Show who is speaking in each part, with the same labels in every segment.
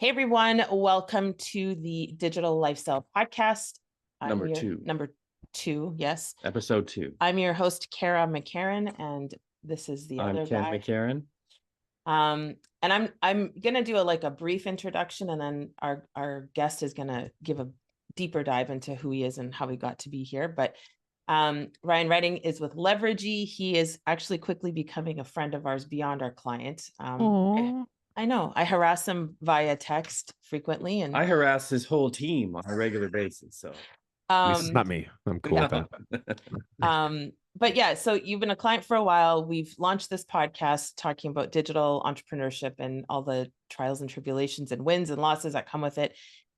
Speaker 1: Hey everyone, welcome to the Digital Lifestyle Podcast.
Speaker 2: Number two.
Speaker 1: Number two, yes.
Speaker 2: Episode 2.
Speaker 1: I'm your host, Kara McCarran, and this is the
Speaker 2: I'm
Speaker 1: other
Speaker 2: Ken
Speaker 1: guy.
Speaker 2: McCarran.
Speaker 1: And I'm gonna do a brief introduction, and then our guest is gonna give a deeper dive into who he is and how he got to be here. But Ryan Redding is with Leveragey. He is actually quickly becoming a friend of ours beyond our client. I know. I harass him via text frequently, and
Speaker 2: I harass his whole team on a regular basis. So
Speaker 3: this is not me. I'm cool with that.
Speaker 1: But yeah, so you've been a client for a while. We've launched this podcast talking about digital entrepreneurship and all the trials and tribulations and wins and losses that come with it.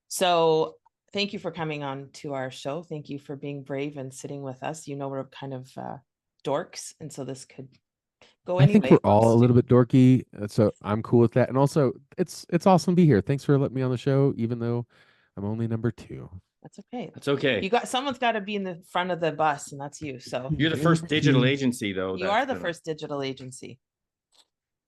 Speaker 1: So thank you for coming on to our show. Thank you for being brave and sitting with us. You know, we're kind of dorks, and so this could go anyway.
Speaker 3: I think we're all a little bit dorky, so I'm cool with that. And also, it's awesome to be here. Thanks for letting me on the show, even though I'm only number 2.
Speaker 1: That's okay.
Speaker 2: It's okay.
Speaker 1: Someone's got to be in the front of the bus, and that's you. So
Speaker 2: you're the first digital agency, though.
Speaker 1: You are the first digital agency.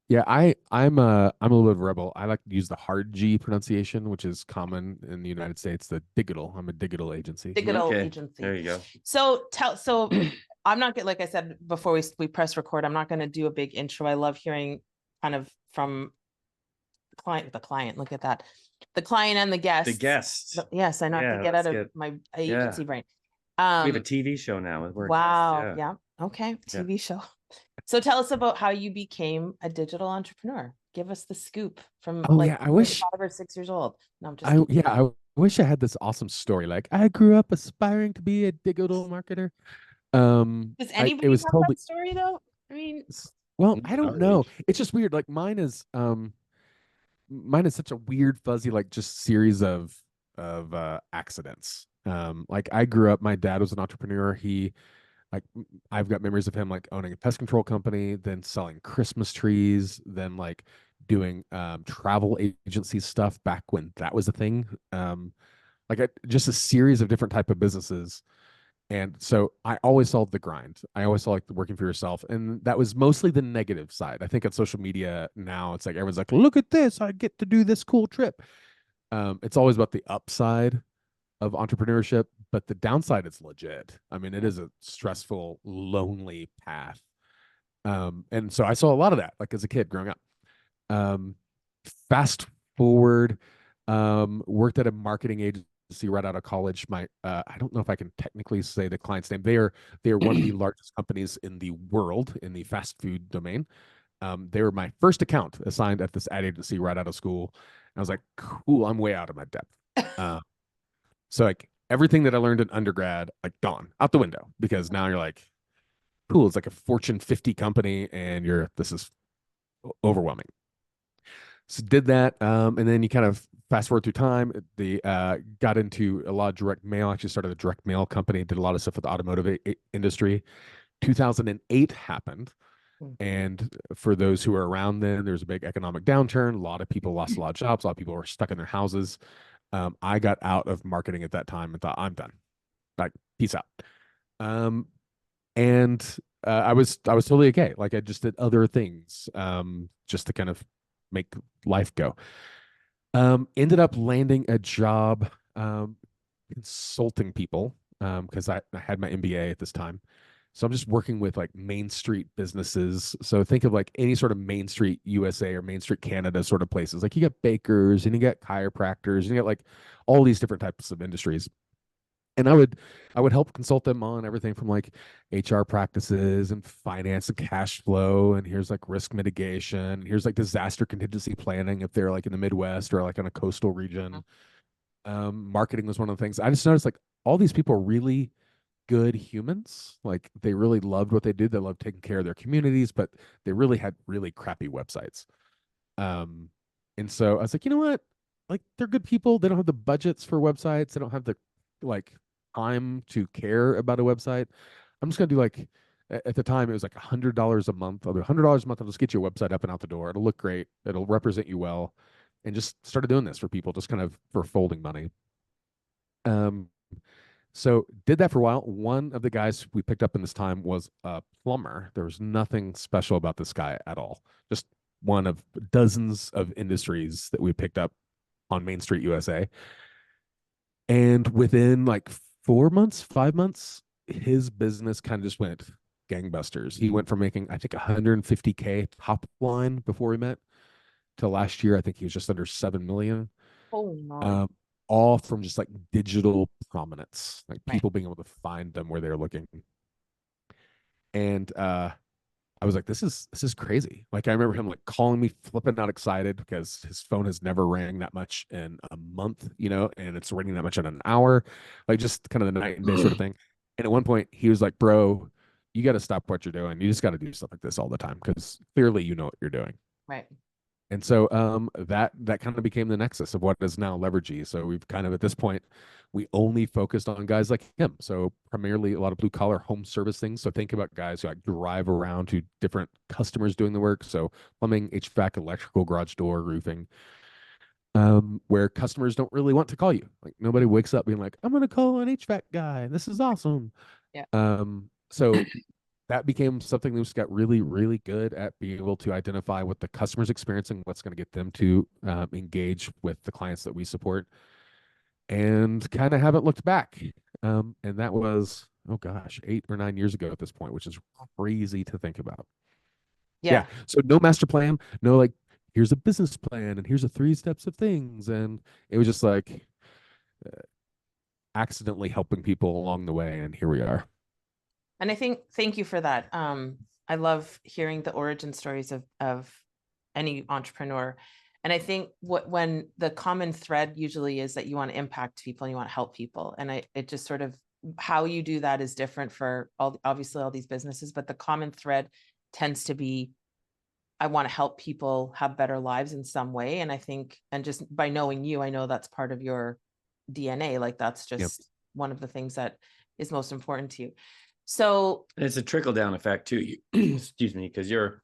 Speaker 3: Yeah, I'm a little bit of a rebel. I like to use the hard G pronunciation, which is common in the United States. The digital. I'm a digital agency.
Speaker 1: Digital agency.
Speaker 2: There you go.
Speaker 1: So I'm not like I said before we press record. I'm not going to do a big intro. I love hearing kind of from the client. Look at that. The client and the guest.
Speaker 2: The guest.
Speaker 1: Yes, I know. I have to get out of my agency brain.
Speaker 2: We have a TV show now.
Speaker 1: Wow. Yeah. Okay. TV show. So tell us about how you became a digital entrepreneur. Give us the scoop from
Speaker 3: I wish
Speaker 1: 5 or 6 years old. No, I'm just
Speaker 3: I wish I had this awesome story. Like I grew up aspiring to be a digital marketer.
Speaker 1: Does anybody have that story though? I mean,
Speaker 3: well, I don't know. It's just weird. Like mine is such a weird, fuzzy, like just series of accidents. Like I grew up, my dad was an entrepreneur. I've got memories of him like owning a pest control company, then selling Christmas trees, then like doing travel agency stuff back when that was a thing. Just a series of different type of businesses. And so I always saw the grind. I always saw like working for yourself. And that was mostly the negative side. I think on social media now, it's like everyone's like, look at this. I get to do this cool trip. It's always about the upside of entrepreneurship, but the downside is legit. I mean, it is a stressful, lonely path. And so I saw a lot of that, like as a kid growing up. Fast forward, worked at a marketing agency right out of college. I don't know if I can technically say the client's name. They are one of the largest companies in the world in the fast food domain. They were my first account assigned at this ad agency right out of school. And I was like, cool, I'm way out of my depth. So like everything that I learned in undergrad, like gone out the window, because now you're like, cool, it's like a Fortune 50 company and this is overwhelming. So did that. And then you kind of fast forward through time, they got into a lot of direct mail, actually started a direct mail company, did a lot of stuff with the automotive industry. 2008 happened. And for those who were around then, there was a big economic downturn. A lot of people lost a lot of jobs. A lot of people were stuck in their houses. I got out of marketing at that time and thought, I'm done. Like, peace out. And I was totally okay. Like I just did other things just to kind of make life go. Ended up landing a job consulting people because I had my MBA at this time. So I'm just working with like Main Street businesses. So think of like any sort of Main Street USA or Main Street Canada sort of places. Like you got bakers and you got chiropractors and you got like all these different types of industries. And I would help consult them on everything from like HR practices and finance and cash flow. And here's like risk mitigation. Here's like disaster contingency planning if they're like in the Midwest or like in a coastal region. Marketing was one of the things. I just noticed like all these people are really good humans. Like they really loved what they did. They loved taking care of their communities, but they really had really crappy websites. And so I was like, you know what? Like they're good people. They don't have the budgets for websites. They don't have the like time to care about a website. I'm just gonna do like at the time it was like $100 a month. I'll do $100 a month. I'll just get your website up and out the door. It'll look great. It'll represent you well. And just started doing this for people, just kind of for folding money. So did that for a while. One of the guys we picked up in this time was a plumber. There was nothing special about this guy at all. Just one of dozens of industries that we picked up on Main Street, USA. And within like 4 months, 5 months, his business kind of just went gangbusters. He went from making, I think, 150K top line before we met to last year, I think he was just under 7 million.
Speaker 1: Oh no.
Speaker 3: All from just like digital prominence, like
Speaker 1: Right.
Speaker 3: people being able to find them where they're looking. And I was like, this is crazy. Like I remember him like calling me, flipping out excited because his phone has never rang that much in a month, you know, and it's ringing that much in an hour, like just kind of the night and day sort of thing. And at one point he was like, bro, you got to stop what you're doing. You just got to do stuff like this all the time because clearly you know what you're doing.
Speaker 1: Right.
Speaker 3: And so that kind of became the nexus of what is now Levergy. So we've kind of at this point, we only focused on guys like him. So primarily a lot of blue collar home service things. So think about guys who like drive around to different customers doing the work. So plumbing, HVAC, electrical, garage door, roofing. Where customers don't really want to call you. Like nobody wakes up being like, I'm gonna call an HVAC guy. This is awesome.
Speaker 1: Yeah.
Speaker 3: So that became something that just got really, really good at being able to identify what the customer's experiencing, what's going to get them to engage with the clients that we support, and kind of haven't looked back. And that was, oh gosh, 8 or 9 years ago at this point, which is crazy to think about.
Speaker 1: Yeah.
Speaker 3: So no master plan, no like, here's a business plan and here's a 3 steps of things. And it was just like accidentally helping people along the way. And here we are.
Speaker 1: And I think, thank you for that. I love hearing the origin stories of any entrepreneur. And I think when the common thread usually is that you want to impact people and you want to help people. And it just sort of, how you do that is different for obviously all these businesses, but the common thread tends to be, I want to help people have better lives in some way. And I think, and just by knowing you, I know that's part of your DNA. Like that's just one of the things that is most important to you. So
Speaker 2: and it's a trickle down effect too. Excuse me, because you're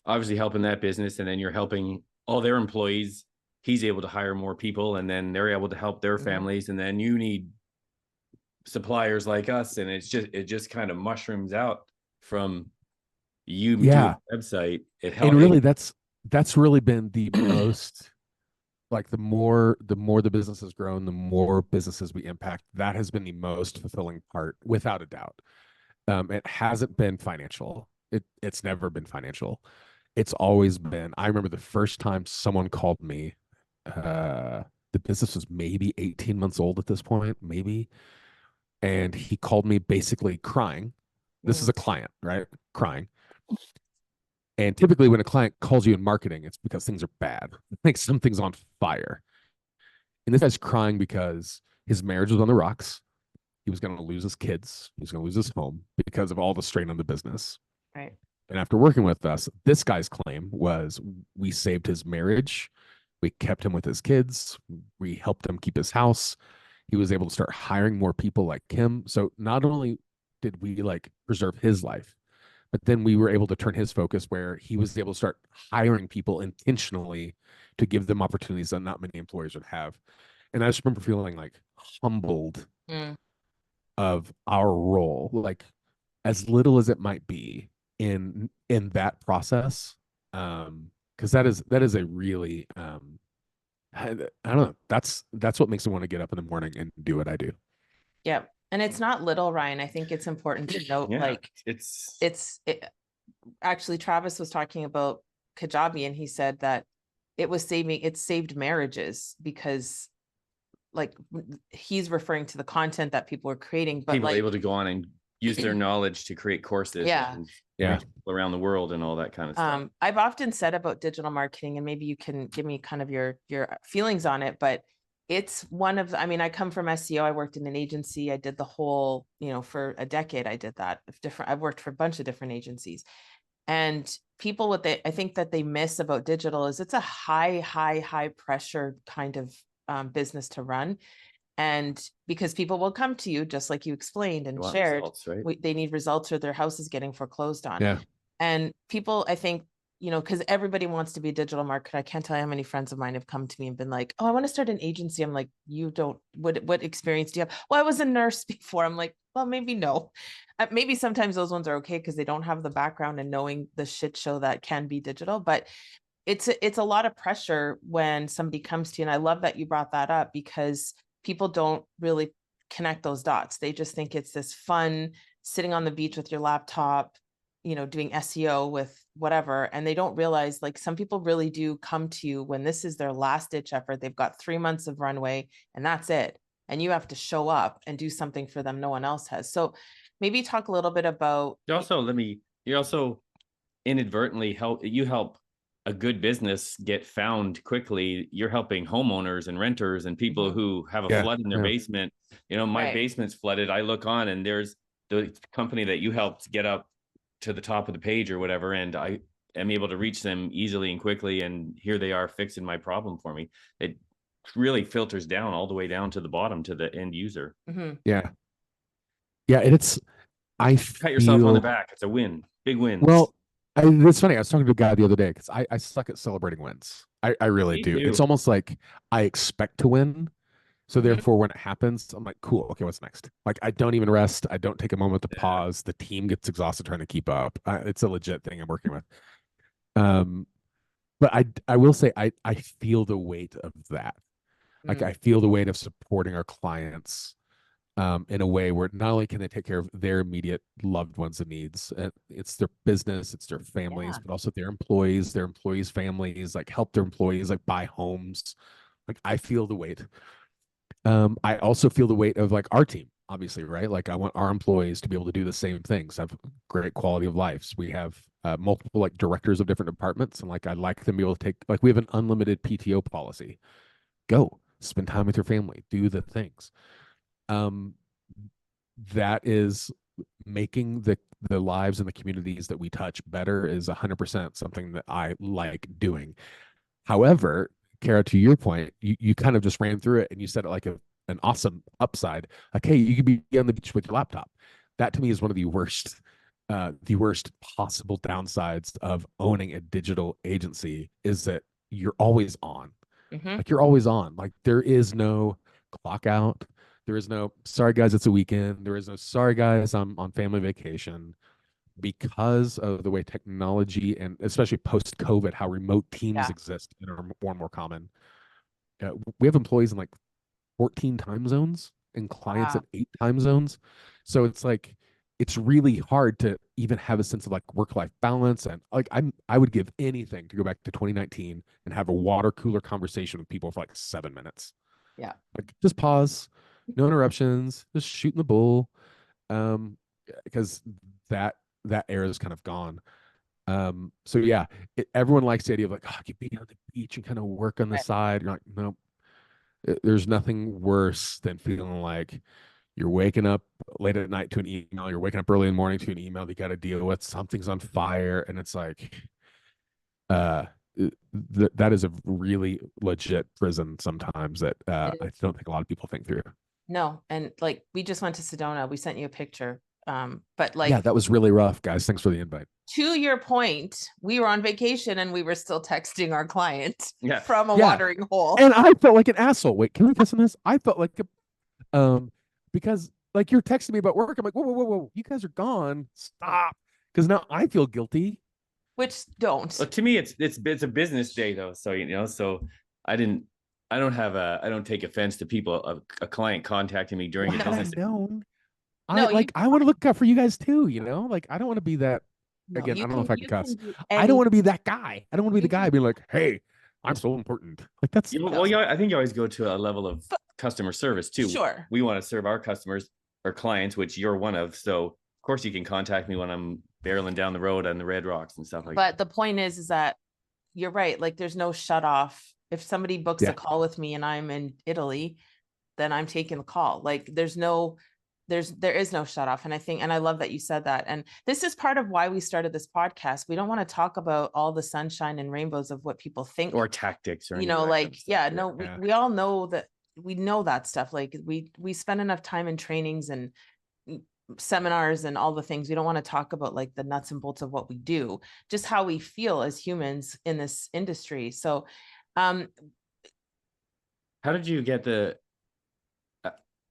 Speaker 2: obviously helping that business, and then you're helping all their employees. He's able to hire more people, and then they're able to help their families, and then you need suppliers like us, and it just kind of mushrooms out from you doing the website. It helps.
Speaker 3: And really, that's really been the most. Like the more the business has grown, the more businesses we impact. That has been the most fulfilling part, without a doubt. It hasn't been financial. It's never been financial. It's always been. I remember the first time someone called me. The business was maybe 18 months old at this point, maybe, and he called me basically crying. This is a client, right? Crying. And typically when a client calls you in marketing, it's because things are bad. Like something's on fire. And this guy's crying because his marriage was on the rocks. He was going to lose his kids. He was going to lose his home because of all the strain on the business.
Speaker 1: Right.
Speaker 3: And after working with us, this guy's claim was we saved his marriage. We kept him with his kids. We helped him keep his house. He was able to start hiring more people like him. So not only did we like preserve his life, but then we were able to turn his focus where he was able to start hiring people intentionally to give them opportunities that not many employers would have. And I just remember feeling like humbled of our role, like as little as it might be in that process. Because that is a really I don't know. That's what makes me want to get up in the morning and do what I do.
Speaker 1: Yeah. And it's not little, Ryan. I think it's important to note, like actually Travis was talking about Kajabi, and he said that it saved marriages because like he's referring to the content that people are creating, but
Speaker 2: people
Speaker 1: like
Speaker 2: are able to go on and use their knowledge to create courses and reach people around the world and all that kind of stuff.
Speaker 1: I've often said about digital marketing, and maybe you can give me kind of your feelings on it, but it's one of, I mean, I come from SEO. I worked in an agency. I did the whole, for a decade, I did that. I've worked for a bunch of different agencies. And people, I think that they miss about digital is it's a high pressure kind of business to run. And because people will come to you, just like you explained and shared,
Speaker 2: results, right?
Speaker 1: They need results or their house is getting foreclosed on.
Speaker 3: Yeah.
Speaker 1: And people, I think, because everybody wants to be a digital marketer. I can't tell you how many friends of mine have come to me and been like, oh, I want to start an agency. I'm like, you don't, what experience do you have? Well, I was a nurse before. I'm like, well, maybe no. Maybe sometimes those ones are okay because they don't have the background and knowing the shit show that can be digital. But it's a lot of pressure when somebody comes to you. And I love that you brought that up, because people don't really connect those dots. They just think it's this fun sitting on the beach with your laptop, doing SEO with whatever. And they don't realize, like, some people really do come to you when this is their last ditch effort. They've got 3 months of runway and that's it. And you have to show up and do something for them no one else has. So maybe talk a little bit about.
Speaker 2: You also inadvertently help a good business get found quickly. You're helping homeowners and renters and people who have a flood in their basement. My basement's flooded. I look on and there's the company that you helped get up to the top of the page or whatever, and I am able to reach them easily and quickly, and here they are fixing my problem for me. It really filters down all the way down to the bottom to the end user.
Speaker 3: Yeah. And I
Speaker 2: cut yourself on the back. It's a win. Big wins.
Speaker 3: Well, it's funny. I was talking to a guy the other day because I suck at celebrating wins. I really do. It's almost like I expect to win. So therefore, when it happens, I'm like, cool. Okay, what's next? Like, I don't even rest. I don't take a moment to pause. The team gets exhausted trying to keep up. It's a legit thing I'm working with. But I will say I feel the weight of that. Like, I feel the weight of supporting our clients in a way where not only can they take care of their immediate loved ones and needs, it's their business, it's their families, but also their employees' families, like help their employees, like buy homes. Like, I feel the weight. I also feel the weight of, like, our team, obviously, right? Like, I want our employees to be able to do the same things, have great quality of lives. We have multiple, like, directors of different departments, and, like, I'd like them to be able to take, like, we have an unlimited PTO policy. Go spend time with your family, do the things. That is making the lives and the communities that we touch better, is 100% something that I like doing. However, Kara, to your point, you kind of just ran through it and you said it like an awesome upside. Like, hey, you could be on the beach with your laptop. That to me is one of the worst possible downsides of owning a digital agency, is that you're always on. Like, you're always on. Like, there is no clock out. There is no, sorry guys, it's a weekend. There is no, sorry guys, I'm on family vacation. Because of the way technology, and especially post-COVID, how remote teams exist and are more and more common. We have employees in like 14 time zones and clients in 8 time zones. So it's like, it's really hard to even have a sense of, like, work-life balance. And, like, I would give anything to go back to 2019 and have a water cooler conversation with people for like 7 minutes.
Speaker 1: Yeah.
Speaker 3: Like, just pause, no interruptions, just shooting the bull. Because that era is kind of gone. So yeah, everyone likes the idea of, like, oh, you be on the beach and kind of work on the side. You're like, no, there's nothing worse than feeling like you're waking up late at night to an email. You're waking up early in the morning to an email that you got to deal with. Something's on fire, and it's like, that is a really legit prison sometimes that I don't think a lot of people think through.
Speaker 1: No, and, like, we just went to Sedona. We sent you a picture. But, like,
Speaker 3: yeah, that was really rough, guys. Thanks for the invite.
Speaker 1: To your point, we were on vacation and we were still texting our client from a watering hole.
Speaker 3: And I felt like an asshole. Wait, can we cuss on this? I felt like because, like, you're texting me about work. I'm like, whoa, you guys are gone. Stop. Because now I feel guilty.
Speaker 1: Which don't.
Speaker 2: Well, to me, it's a business day though. So, so I don't take offense to people, a client contacting me during a business day.
Speaker 3: I want to look out for you guys too, like, I don't want to be that. Again, I don't know if I can cuss. I don't want to be that guy. I don't want to be the guy being like, hey, I'm so important. Like, that's
Speaker 2: I think you always go to a level of customer service too.
Speaker 1: Sure.
Speaker 2: We want to serve our customers or clients, which you're one of. So of course you can contact me when I'm barreling down the road on the Red Rocks and stuff like that.
Speaker 1: But the point is that you're right. Like, there's no shut off. If somebody books a call with me and I'm in Italy, then I'm taking the call. Like, there is no shut off. And I love that you said that. And this is part of why we started this podcast. We don't want to talk about all the sunshine and rainbows of what people think
Speaker 2: or tactics or
Speaker 1: we all know that. We know that stuff. Like, we spend enough time in trainings and seminars and all the things. We don't want to talk about, like, the nuts and bolts of what we do, just how we feel as humans in this industry. So
Speaker 2: how did you get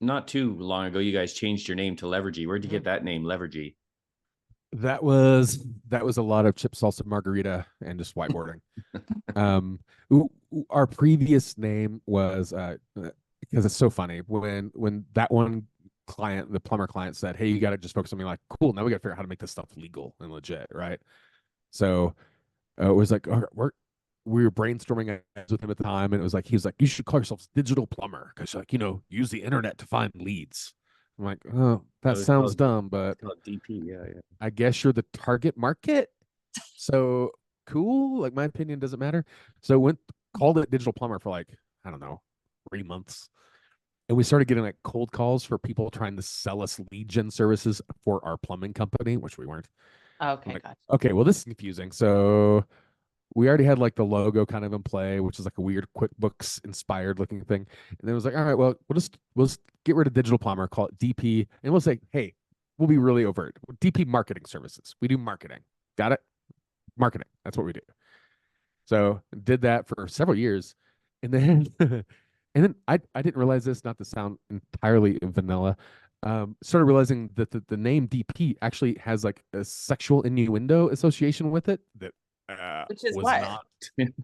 Speaker 2: not too long ago, you guys changed your name to Levergy? Where'd you get that name, Levergy?
Speaker 3: That was a lot of chip salsa margarita and just whiteboarding. Our previous name was because it's so funny when that one client, the plumber client, said, "Hey, you got to just focus on me." Like, cool. Now we got to figure out how to make this stuff legal and legit, right? So it was like we were brainstorming ideas with him at the time, and it was like he was like, "You should call yourselves digital plumber because like use the internet to find leads." I'm like, "Oh, that sounds dumb, but
Speaker 2: DP, yeah.
Speaker 3: I guess you're the target market." So cool. Like my opinion doesn't matter. So went called it digital plumber for like, I don't know, 3 months. And we started getting like cold calls for people trying to sell us lead gen services for our plumbing company, which we weren't. I'm
Speaker 1: Okay,
Speaker 3: like,
Speaker 1: gotcha.
Speaker 3: okay, well, this is confusing. So we already had like the logo kind of in play, which is like a weird QuickBooks inspired looking thing. And then it was like, all right, well, we'll just get rid of digital plumber, call it DP, and we'll say, hey, we'll be really overt. DP marketing services. We do marketing. Got it? Marketing. That's what we do. So did that for several years. And then I didn't realize this, not to sound entirely vanilla. Started realizing that the name DP actually has like a sexual innuendo association with it that
Speaker 1: Which is
Speaker 3: was
Speaker 1: what?
Speaker 3: not.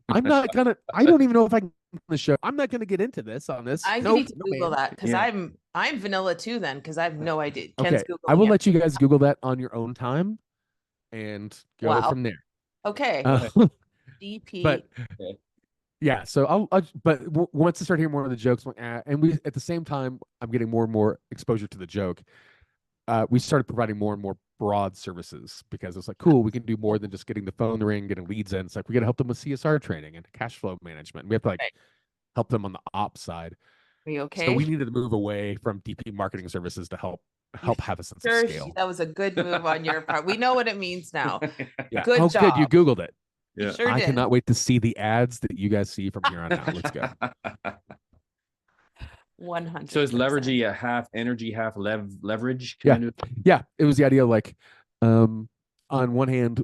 Speaker 3: I don't even know if I can on the show. I'm not gonna get into this on this.
Speaker 1: I
Speaker 3: No,
Speaker 1: need to
Speaker 3: no,
Speaker 1: Google
Speaker 3: ma'am.
Speaker 1: that because
Speaker 2: Yeah.
Speaker 1: I'm vanilla too then because I have no idea. Ken's
Speaker 3: Okay, I
Speaker 1: Googling
Speaker 3: will
Speaker 1: it.
Speaker 3: let you guys Google that on your own time and go
Speaker 1: Wow.
Speaker 3: from there.
Speaker 1: Okay. DP.
Speaker 3: But yeah, so but once I start hearing more of the jokes, I'm like, and we at the same time, I'm getting more and more exposure to the joke. We started providing more and more broad services because it's like, cool, we can do more than just getting the phone ring, getting leads in. It's like we got to help them with CSR training and cash flow management. We have to like
Speaker 1: Right.
Speaker 3: help them on the ops side.
Speaker 1: Are you
Speaker 3: So we
Speaker 1: okay?
Speaker 3: needed to move away from DP marketing services to help
Speaker 1: You
Speaker 3: have a sense of
Speaker 1: sure
Speaker 3: scale.
Speaker 1: that was a good move on your part. We know what it means now.
Speaker 3: Yeah.
Speaker 1: Good
Speaker 3: Oh, good. You
Speaker 1: job.
Speaker 3: Googled it.
Speaker 1: You
Speaker 2: Yeah.
Speaker 1: sure
Speaker 3: I
Speaker 1: did.
Speaker 3: cannot wait to see the ads that you guys see from here on out. Let's go.
Speaker 1: 100%.
Speaker 2: So is leveraging a half energy, half leverage
Speaker 3: Yeah.
Speaker 2: kind of?
Speaker 3: Yeah. It was the idea of like, on one hand,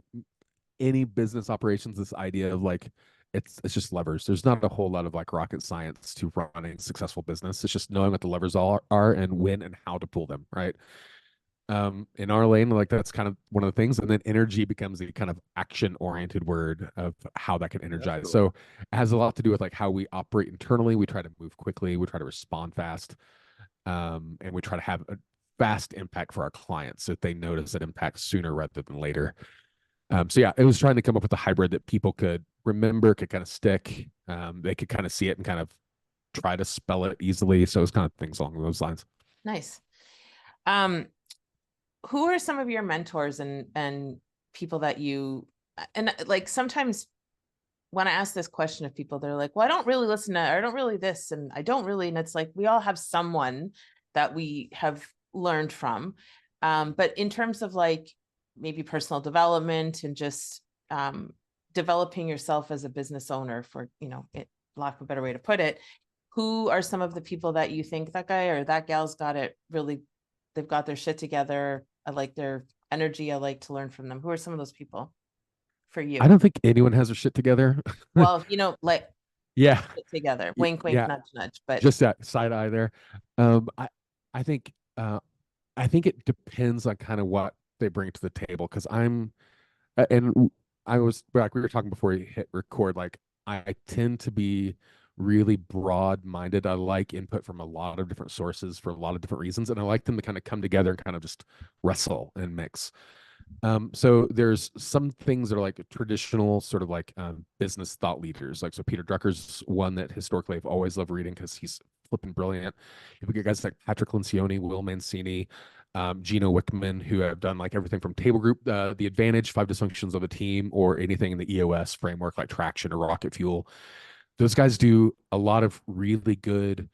Speaker 3: any business operations, this idea of like it's just levers. There's not a whole lot of like rocket science to running a successful business. It's just knowing what the levers are and when and how to pull them, right? In our lane, like that's kind of one of the things. And then energy becomes the kind of action oriented word of how that can energize.
Speaker 2: cool.
Speaker 3: So it has a lot to do with like how we operate internally. We try to move quickly, we try to respond fast, and we try to have a fast impact for our clients so that they notice that impact sooner rather than later. So yeah, it was trying to come up with a hybrid that people could remember, could kind of stick. They could kind of see it and kind of try to spell it easily. So it's kind of things along those lines.
Speaker 1: Nice. Who are some of your mentors and people that you and like sometimes when I ask this question of people, they're like, well, I don't really listen to, I don't really this, and I don't really, and it's like, we all have someone that we have learned from. But in terms of like maybe personal development and just developing yourself as a business owner for, lack of a better way to put it, who are some of the people that you think that guy or that gal's got it really, they've got their shit together. I like their energy. I like to learn from them. Who are some of those people for you?
Speaker 3: I don't think anyone has their shit together.
Speaker 1: Well, like
Speaker 3: Yeah.
Speaker 1: together, wink, wink,
Speaker 3: Yeah.
Speaker 1: nudge, nudge, but
Speaker 3: Just that side eye there. I think it depends on kind of what they bring to the table. Cause I was like, we were talking before you hit record, like I tend to be really broad minded. I like input from a lot of different sources for a lot of different reasons. And I like them to kind of come together and kind of just wrestle and mix. So there's some things that are like traditional sort of like business thought leaders. Like, so Peter Drucker's one that historically I've always loved reading because he's flipping brilliant. If we get guys like Patrick Lencioni, Will Mancini, Gino Wickman, who have done like everything from Table Group, The Advantage, 5 Dysfunctions of a Team, or anything in the EOS framework like Traction or Rocket Fuel. Those guys do a lot of really good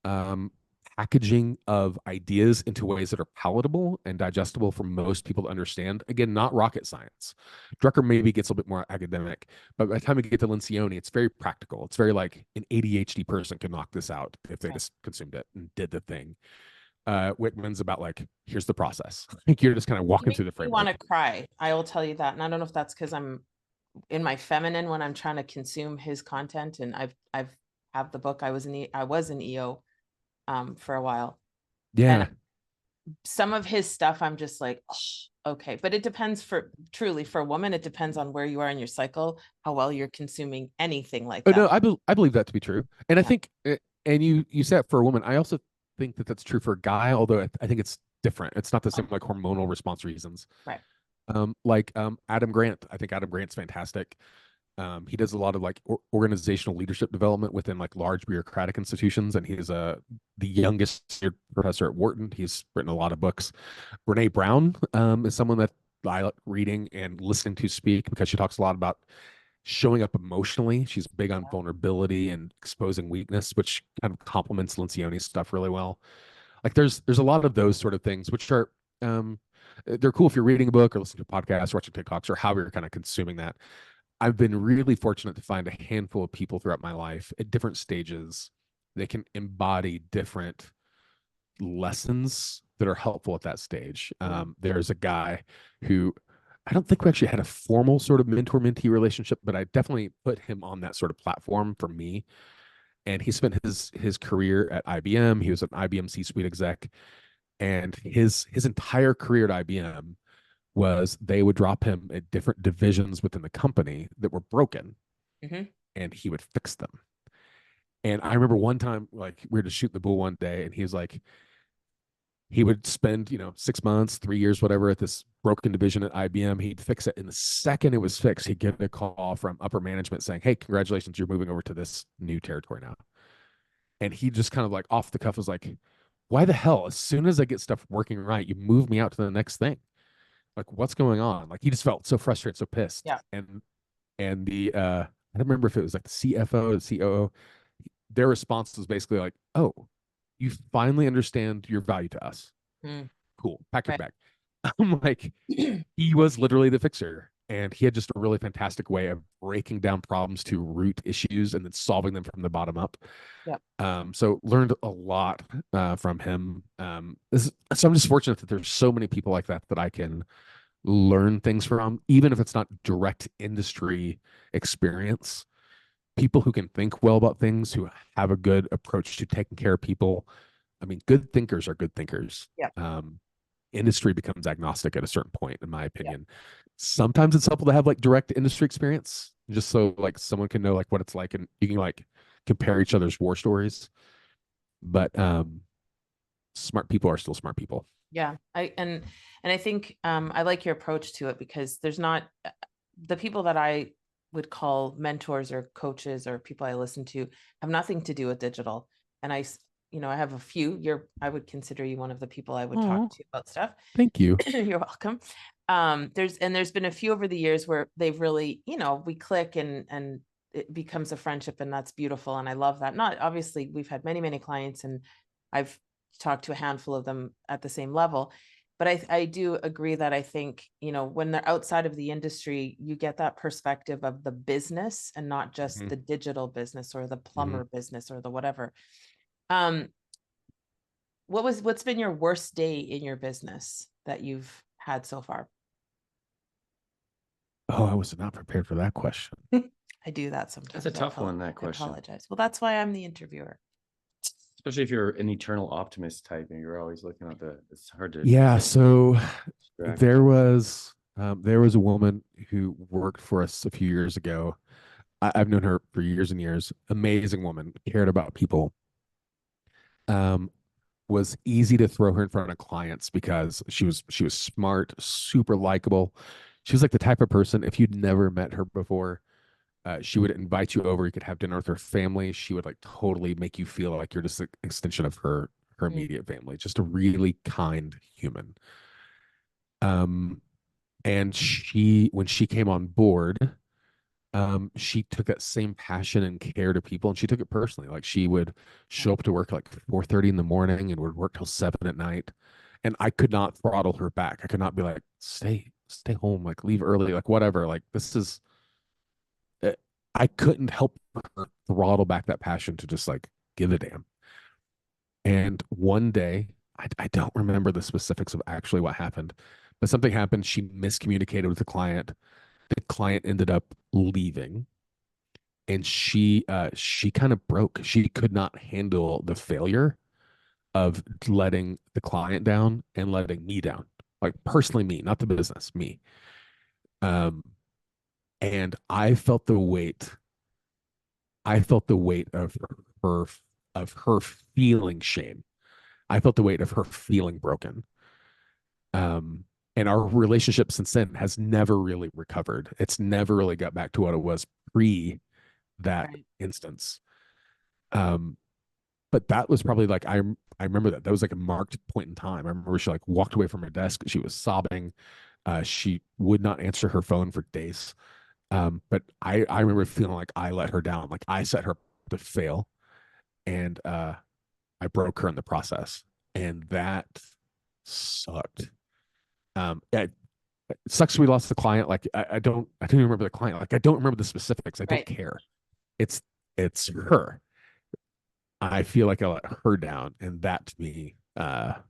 Speaker 3: packaging of ideas into ways that are palatable and digestible for most people to understand. Again, not rocket science. Drucker maybe gets a little bit more academic, but by the time we get to Lencioni, it's very practical. It's very like an ADHD person could knock this out if they just consumed it and did the thing. Wickman's about like, here's the process. Like you're just kind of walking through the framework.
Speaker 1: You want to cry. I will tell you that. And I don't know if that's because I'm in my feminine when I'm trying to consume his content. And I've have the book. I was in EO for a while.
Speaker 3: Yeah.
Speaker 1: And some of his stuff, I'm just like, oh, Okay, but it depends truly for a woman, it depends on where you are in your cycle, how well you're consuming anything like
Speaker 3: Oh
Speaker 1: that.
Speaker 3: no, I believe that to be true, and I
Speaker 1: Yeah.
Speaker 3: think, and you said for a woman. I also think that that's true for a guy, although I think it's different. It's not the same like hormonal response reasons.
Speaker 1: Right.
Speaker 3: Adam Grant. I think Adam Grant's fantastic. He does a lot of like organizational leadership development within like large bureaucratic institutions, and he's the youngest professor at Wharton. He's written a lot of books. Brene Brown is someone that I like reading and listening to speak because she talks a lot about showing up emotionally. She's big on vulnerability and exposing weakness, which kind of complements Lencioni's stuff really well. Like there's a lot of those sort of things which are they're cool if you're reading a book or listening to podcasts or watching TikToks or however you're kind of consuming that. I've been really fortunate to find a handful of people throughout my life at different stages. They can embody different lessons that are helpful at that stage. There's a guy who I don't think we actually had a formal sort of mentor-mentee relationship, but I definitely put him on that sort of platform for me. And he spent his career at IBM. He was an IBM C-suite exec, and his entire career at IBM was they would drop him at different divisions within the company that were broken, and he would fix them. And I remember one time, like we were to shoot the bull one day, and he was like, he would spend 6 months, 3 years, whatever, at this broken division at IBM. He'd fix it, and the second it was fixed, he'd get a call from upper management saying, "Hey, congratulations, you're moving over to this new territory now." And he just kind of like off the cuff was like, "Why the hell? As soon as I get stuff working right, you move me out to the next thing. Like, what's going on?" Like he just felt so frustrated, so pissed.
Speaker 1: Yeah.
Speaker 3: And the I don't remember if it was like the CFO, the COO, their response was basically like, "Oh, you finally understand your value to us. Cool, pack your bag." I'm like, he was literally the fixer, and he had just a really fantastic way of breaking down problems to root issues and then solving them from the bottom up. So learned a lot from him. So I'm just fortunate that there's so many people like that that I can learn things from, even if it's not direct industry experience. People who can think well about things, who have a good approach to taking care of people. I mean, good thinkers are good thinkers. Industry becomes agnostic at a certain point, in my opinion. Sometimes it's helpful to have like direct industry experience, just so like someone can know like what it's like, and you can like compare each other's war stories. But smart people are still smart people.
Speaker 1: Yeah, I think I like your approach to it, because there's not the people that I would call mentors or coaches or people I listen to have nothing to do with digital. And I have a few. I would consider you one of the people I would talk to about stuff.
Speaker 3: Thank you.
Speaker 1: You're welcome. There's been a few over the years where they've really, we click and it becomes a friendship, and that's beautiful. And I love that. Not obviously we've had many, many clients, and I've talked to a handful of them at the same level. But I do agree that I think, when they're outside of the industry, you get that perspective of the business and not just the digital business or the plumber business or the whatever. What's been your worst day in your business that you've had so far?
Speaker 3: Oh, I was not prepared for that question.
Speaker 1: I do that sometimes.
Speaker 2: That's a tough one, that
Speaker 1: I
Speaker 2: question.
Speaker 1: apologize. Well, that's why I'm the interviewer.
Speaker 2: Especially if you're an eternal optimist type and you're always looking at it's hard to.
Speaker 3: Yeah. So there was a woman who worked for us a few years ago. I've known her for years and years. Amazing woman, cared about people. Was easy to throw her in front of clients because she was smart, super likable. She was like the type of person, if you'd never met her before, she would invite you over. You could have dinner with her family. She would like totally make you feel like you're just an extension of her immediate family. Just a really kind human. And when she came on board, she took that same passion and care to people, and she took it personally. Like she would show up to work like 4:30 in the morning and would work till 7 at night. And I could not throttle her back. I could not be like, stay home, like leave early, like whatever. Like this is, I couldn't help her throttle back that passion to just like give a damn. And one day, I don't remember the specifics of actually what happened, but something happened. She miscommunicated with the client. The client ended up leaving, and she kind of broke. She could not handle the failure of letting the client down and letting me down. like personally me, not the business, me. And I felt the weight. I felt the weight her of her feeling shame. I felt the weight of her feeling broken. And our relationship since then has never really recovered. It's never really got back to what it was pre that
Speaker 1: Right.
Speaker 3: instance. But that was probably like I remember that was like a marked point in time. I remember she like walked away from her desk. She was sobbing. She would not answer her phone for days. But I remember feeling like I let her down, like I set her to fail, and I broke her in the process, and that sucked. It sucks we lost the client. Like I don't even remember the client. Like I don't remember the specifics. I don't
Speaker 1: Right.
Speaker 3: care. It's her. I feel like I let her down, and that to me, that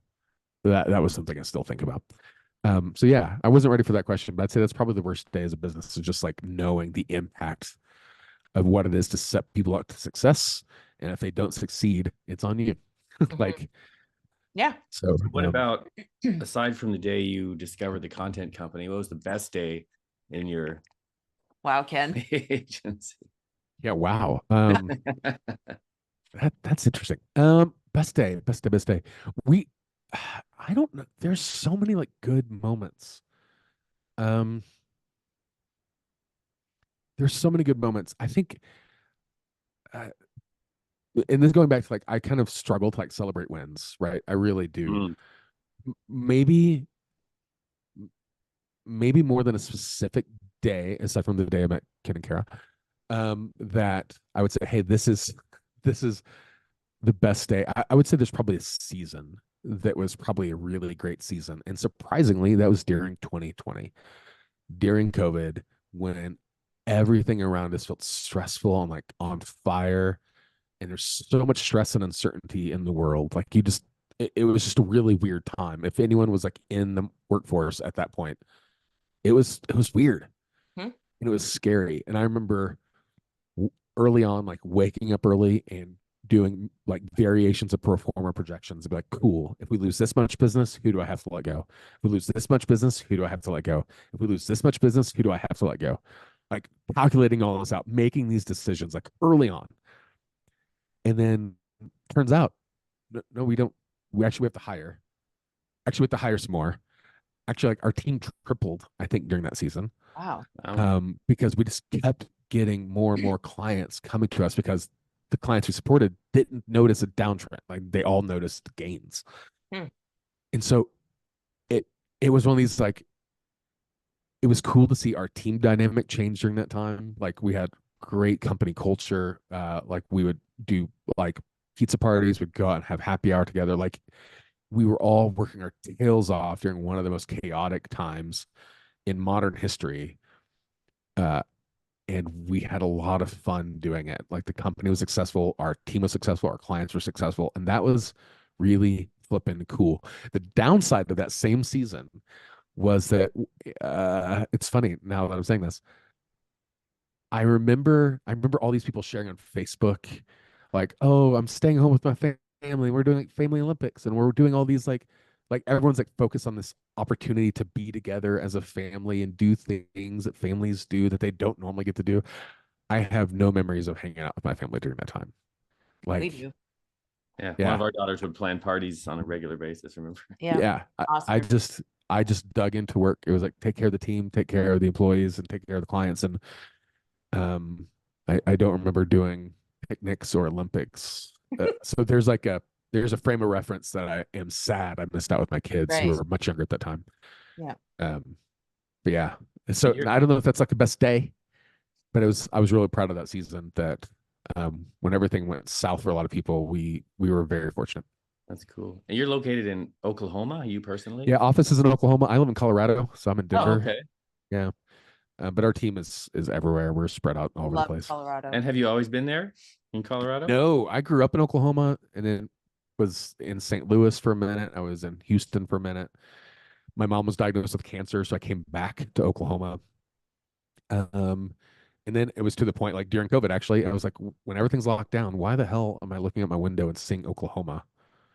Speaker 3: was something I still think about. So yeah, I wasn't ready for that question, but I'd say that's probably the worst day as a business, is just like knowing the impact of what it is to set people up to success, and if they don't succeed, it's on you. Like,
Speaker 1: Yeah.
Speaker 3: so
Speaker 2: What about, aside from the day you discovered the content company, what was the best day in your
Speaker 1: Wow, Ken.
Speaker 2: agency?
Speaker 3: yeah, wow. That's interesting. Best day. We, I don't know. There's so many like good moments. Um, there's so many good moments. I think, uh, and this going back to like, I kind of struggle to like celebrate wins, right? I really do.
Speaker 2: Mm.
Speaker 3: Maybe, maybe more than a specific day, aside from the day I met Ken and Kara, that I would say, hey, this is the best day. I would say there's probably a season that was probably a really great season. And surprisingly, that was during 2020, during COVID, when everything around us felt stressful and like on fire. And there's so much stress and uncertainty in the world. Like it was just a really weird time. If anyone was like in the workforce at that point, it was weird
Speaker 1: Hmm.
Speaker 3: and it was scary. And I remember early on, like waking up early and doing like variations of pro forma projections. Be like, cool. If we lose this much business, who do I have to let go? If we lose this much business, who do I have to let go? If we lose this much business, who do I have to let go? Like calculating all this out, making these decisions like early on. And then turns out, no, we don't. We actually have to hire. Actually, we have to hire some more. Actually, like our team tripled, I think, during that season.
Speaker 1: Wow.
Speaker 3: Because we just kept getting more and more clients coming to us because the clients we supported didn't notice a downtrend. Like they all noticed gains.
Speaker 1: Hmm.
Speaker 3: And so it was one of these like, it was cool to see our team dynamic change during that time. Like we had great company culture. Like we would do like pizza parties, we'd go out and have happy hour together. Like we were all working our tails off during one of the most chaotic times in modern history. And we had a lot of fun doing it. Like the company was successful, our team was successful, our clients were successful, and that was really flipping cool. The downside of that same season was that it's funny now that I'm saying this. I remember all these people sharing on Facebook, like, "Oh, I'm staying home with my family. We're doing like family Olympics, and we're doing all these like everyone's like focused on this opportunity to be together as a family and do things that families do that they don't normally get to do." I have no memories of hanging out with my family during that time.
Speaker 1: We
Speaker 3: Like,
Speaker 1: do.
Speaker 2: Yeah, one
Speaker 3: yeah,
Speaker 2: of our daughters would plan parties on a regular basis. Remember?
Speaker 1: Yeah.
Speaker 3: yeah. I
Speaker 1: Awesome.
Speaker 3: just dug into work. It was like take care of the team, take care of the employees, and take care of the clients. And I don't remember doing picnics or Olympics. So there's a frame of reference that I am sad I missed out with my kids who
Speaker 1: Right.
Speaker 3: were much younger at that time.
Speaker 1: Yeah.
Speaker 3: But yeah. So
Speaker 2: You're-
Speaker 3: I don't know if that's like the best day, but I was really proud of that season that when everything went south for a lot of people, we were very fortunate.
Speaker 2: That's cool. And you're located in Oklahoma, you personally?
Speaker 3: Yeah, office is in Oklahoma. I live in Colorado, so I'm in
Speaker 2: Oh,
Speaker 3: Denver.
Speaker 2: okay.
Speaker 3: Yeah. But our team is everywhere. We're spread out all over the
Speaker 1: Love
Speaker 3: place.
Speaker 1: Colorado.
Speaker 2: And have you always been there in Colorado?
Speaker 3: No, I grew up in Oklahoma and then was in St. Louis for a minute. I was in Houston for a minute. My mom was diagnosed with cancer, so I came back to Oklahoma. And then it was to the point like during COVID, actually, I was like, when everything's locked down, why the hell am I looking at my window and seeing Oklahoma?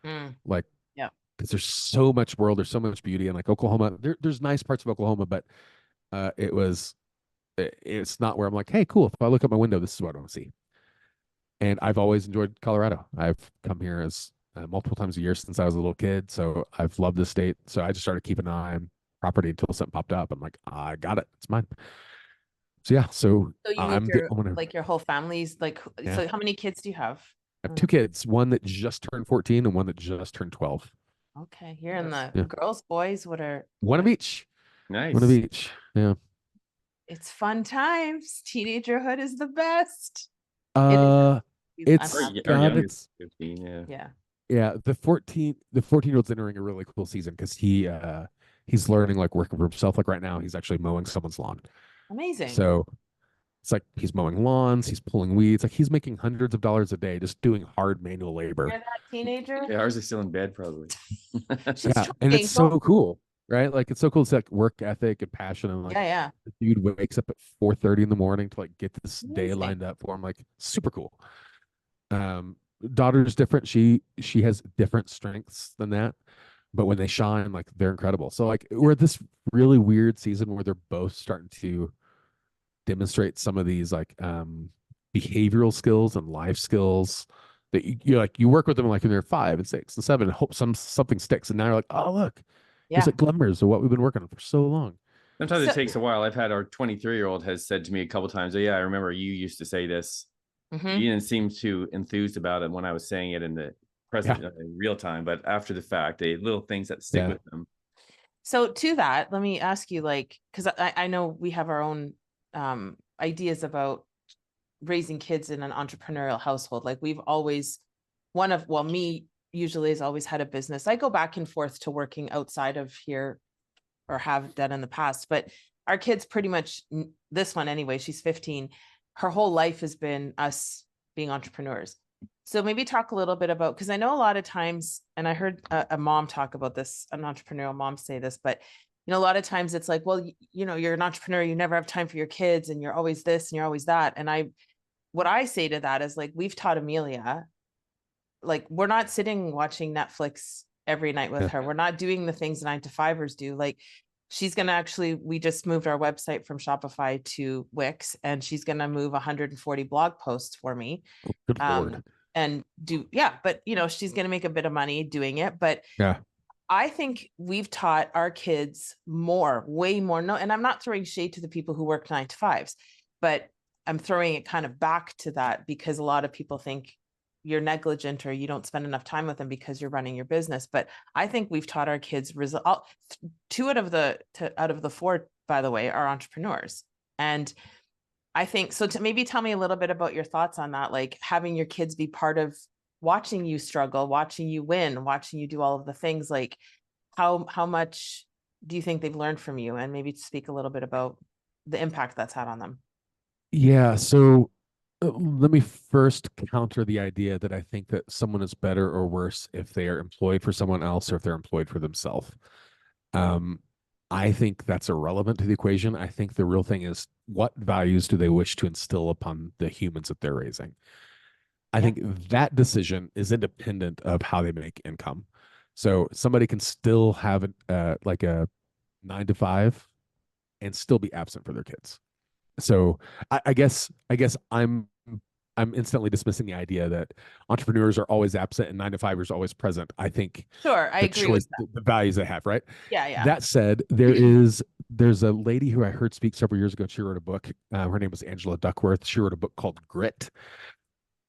Speaker 1: Mm.
Speaker 3: Like,
Speaker 1: Yeah.
Speaker 3: because there's so much world, there's so much beauty, and like Oklahoma, there's nice parts of Oklahoma, but it's not where I'm like, hey, cool. If I look out my window, this is what I want to see. And I've always enjoyed Colorado. I've come here as multiple times a year since I was a little kid, so I've loved this state. So I just started keeping an eye on property until something popped up. I'm like, I got it. It's mine. So yeah, so
Speaker 1: So you
Speaker 3: I'm
Speaker 1: moved
Speaker 3: I'm gonna
Speaker 1: like your whole family's like,
Speaker 3: yeah.
Speaker 1: so how many kids do you have?
Speaker 3: I have two kids, one that just turned 14 and one that just turned 12.
Speaker 1: Okay, you're in the
Speaker 3: Yeah.
Speaker 1: girls, boys,
Speaker 3: One of each.
Speaker 2: Nice.
Speaker 3: One of each. Yeah.
Speaker 1: it's fun times. Teenagerhood is the best.
Speaker 3: It's
Speaker 2: Our,
Speaker 1: I'm
Speaker 2: our
Speaker 3: God,
Speaker 2: youngest
Speaker 3: it's
Speaker 2: 15, yeah.
Speaker 1: yeah.
Speaker 3: yeah, the 14-year-old's entering a really cool season because he's learning like working for himself. Like right now, he's actually mowing someone's lawn.
Speaker 1: Amazing.
Speaker 3: So it's like he's mowing lawns, he's pulling weeds, like he's making hundreds of dollars a day just doing hard manual labor.
Speaker 1: You're that teenager.
Speaker 2: Yeah, ours is still in bed probably.
Speaker 1: She's
Speaker 3: Yeah, and
Speaker 1: trying.
Speaker 3: it's so cool, right? Like it's so cool. It's like work ethic and passion, and like
Speaker 1: Yeah,
Speaker 3: the dude wakes up at 4:30 in the morning to like get this day
Speaker 1: Amazing.
Speaker 3: lined up for him. Like super cool. Daughter's different. She has different strengths than that, but when they shine, like they're incredible. So like we're at this really weird season where they're both starting to demonstrate some of these like behavioral skills and life skills that you like you work with them like when they're 5 and 6 and 7 and hope something sticks, and now you're like, oh look,
Speaker 1: Yeah.
Speaker 3: there's like glimmers of what we've been working on for so long.
Speaker 2: Sometimes
Speaker 1: So-
Speaker 2: it takes a while. I've had our 23-year-old has said to me a couple times, oh, yeah, I remember you used to say this.
Speaker 1: Mhm.
Speaker 2: You didn't seem too enthused about it when I was saying it in the present in real time, but after the fact, the little things that stick
Speaker 3: Yeah.
Speaker 2: with them.
Speaker 1: So to that, let me ask you, like, because I know we have our own ideas about raising kids in an entrepreneurial household. Like we've always, me usually has always had a business. I go back and forth to working outside of here, or have done in the past, but our kids pretty much, this one anyway, she's 15. Her whole life has been us being entrepreneurs. So maybe talk a little bit about, because I know a lot of times, and I heard a mom talk about this, an entrepreneurial mom say this, but you know, a lot of times it's like, well, you know, you're an entrepreneur, you never have time for your kids, and you're always this and you're always that. And what I say to that is like, we've taught Amelia, like, we're not sitting watching Netflix every night with her. We're not doing the things 9-to-5ers do. Like, she's going to actually, we just moved our website from Shopify to Wix, and she's going to move 140 blog posts for me.
Speaker 3: Good Lord.
Speaker 1: And but you know, she's going to make a bit of money doing it. But
Speaker 3: Yeah.
Speaker 1: I think we've taught our kids way more. No, and I'm not throwing shade to the people who work 9-to-5s, but I'm throwing it kind of back to that, because a lot of people think you're negligent or you don't spend enough time with them because you're running your business. But I think we've taught our kids two out of the 4, by the way, are entrepreneurs. And I think so. To maybe tell me a little bit about your thoughts on that, like having your kids be part of watching you struggle, watching you win, watching you do all of the things. Like how much do you think they've learned from you? And maybe speak a little bit about the impact that's had on them.
Speaker 3: Yeah. So let me first counter the idea that I think that someone is better or worse if they are employed for someone else or if they're employed for themselves. I think that's irrelevant to the equation. I think the real thing is, what values do they wish to instill upon the humans that they're raising? I think that decision is independent of how they make income. So somebody can still have like a 9-to-5 and still be absent for their kids. So I guess I'm instantly dismissing the idea that entrepreneurs are always absent and 9-to-5ers are always present. I think
Speaker 1: Sure, I agree with that.
Speaker 3: the values they have, right?
Speaker 1: Yeah.
Speaker 3: That said, there's a lady who I heard speak several years ago. She wrote a book. Her name was Angela Duckworth. She wrote a book called Grit.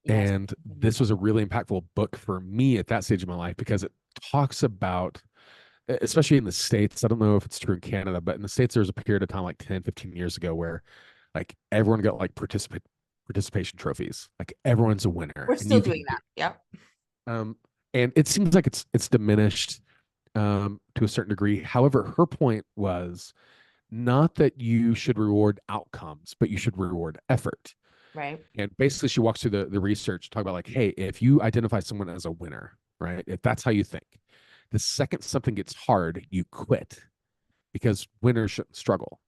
Speaker 1: Yes.
Speaker 3: And this was a really impactful book for me at that stage of my life, because it talks about, especially in the States, I don't know if it's true in Canada, but in the States, there was a period of time like 10, 15 years ago where like everyone got like participation trophies. Like everyone's a winner.
Speaker 1: We're still doing that. Yep.
Speaker 3: And it seems like it's diminished to a certain degree. However, her point was not that you should reward outcomes, but you should reward effort.
Speaker 1: Right.
Speaker 3: And basically she walks through the research, talk about like, hey, if you identify someone as a winner, right? If that's how you think, the second something gets hard, you quit, because winners shouldn't struggle.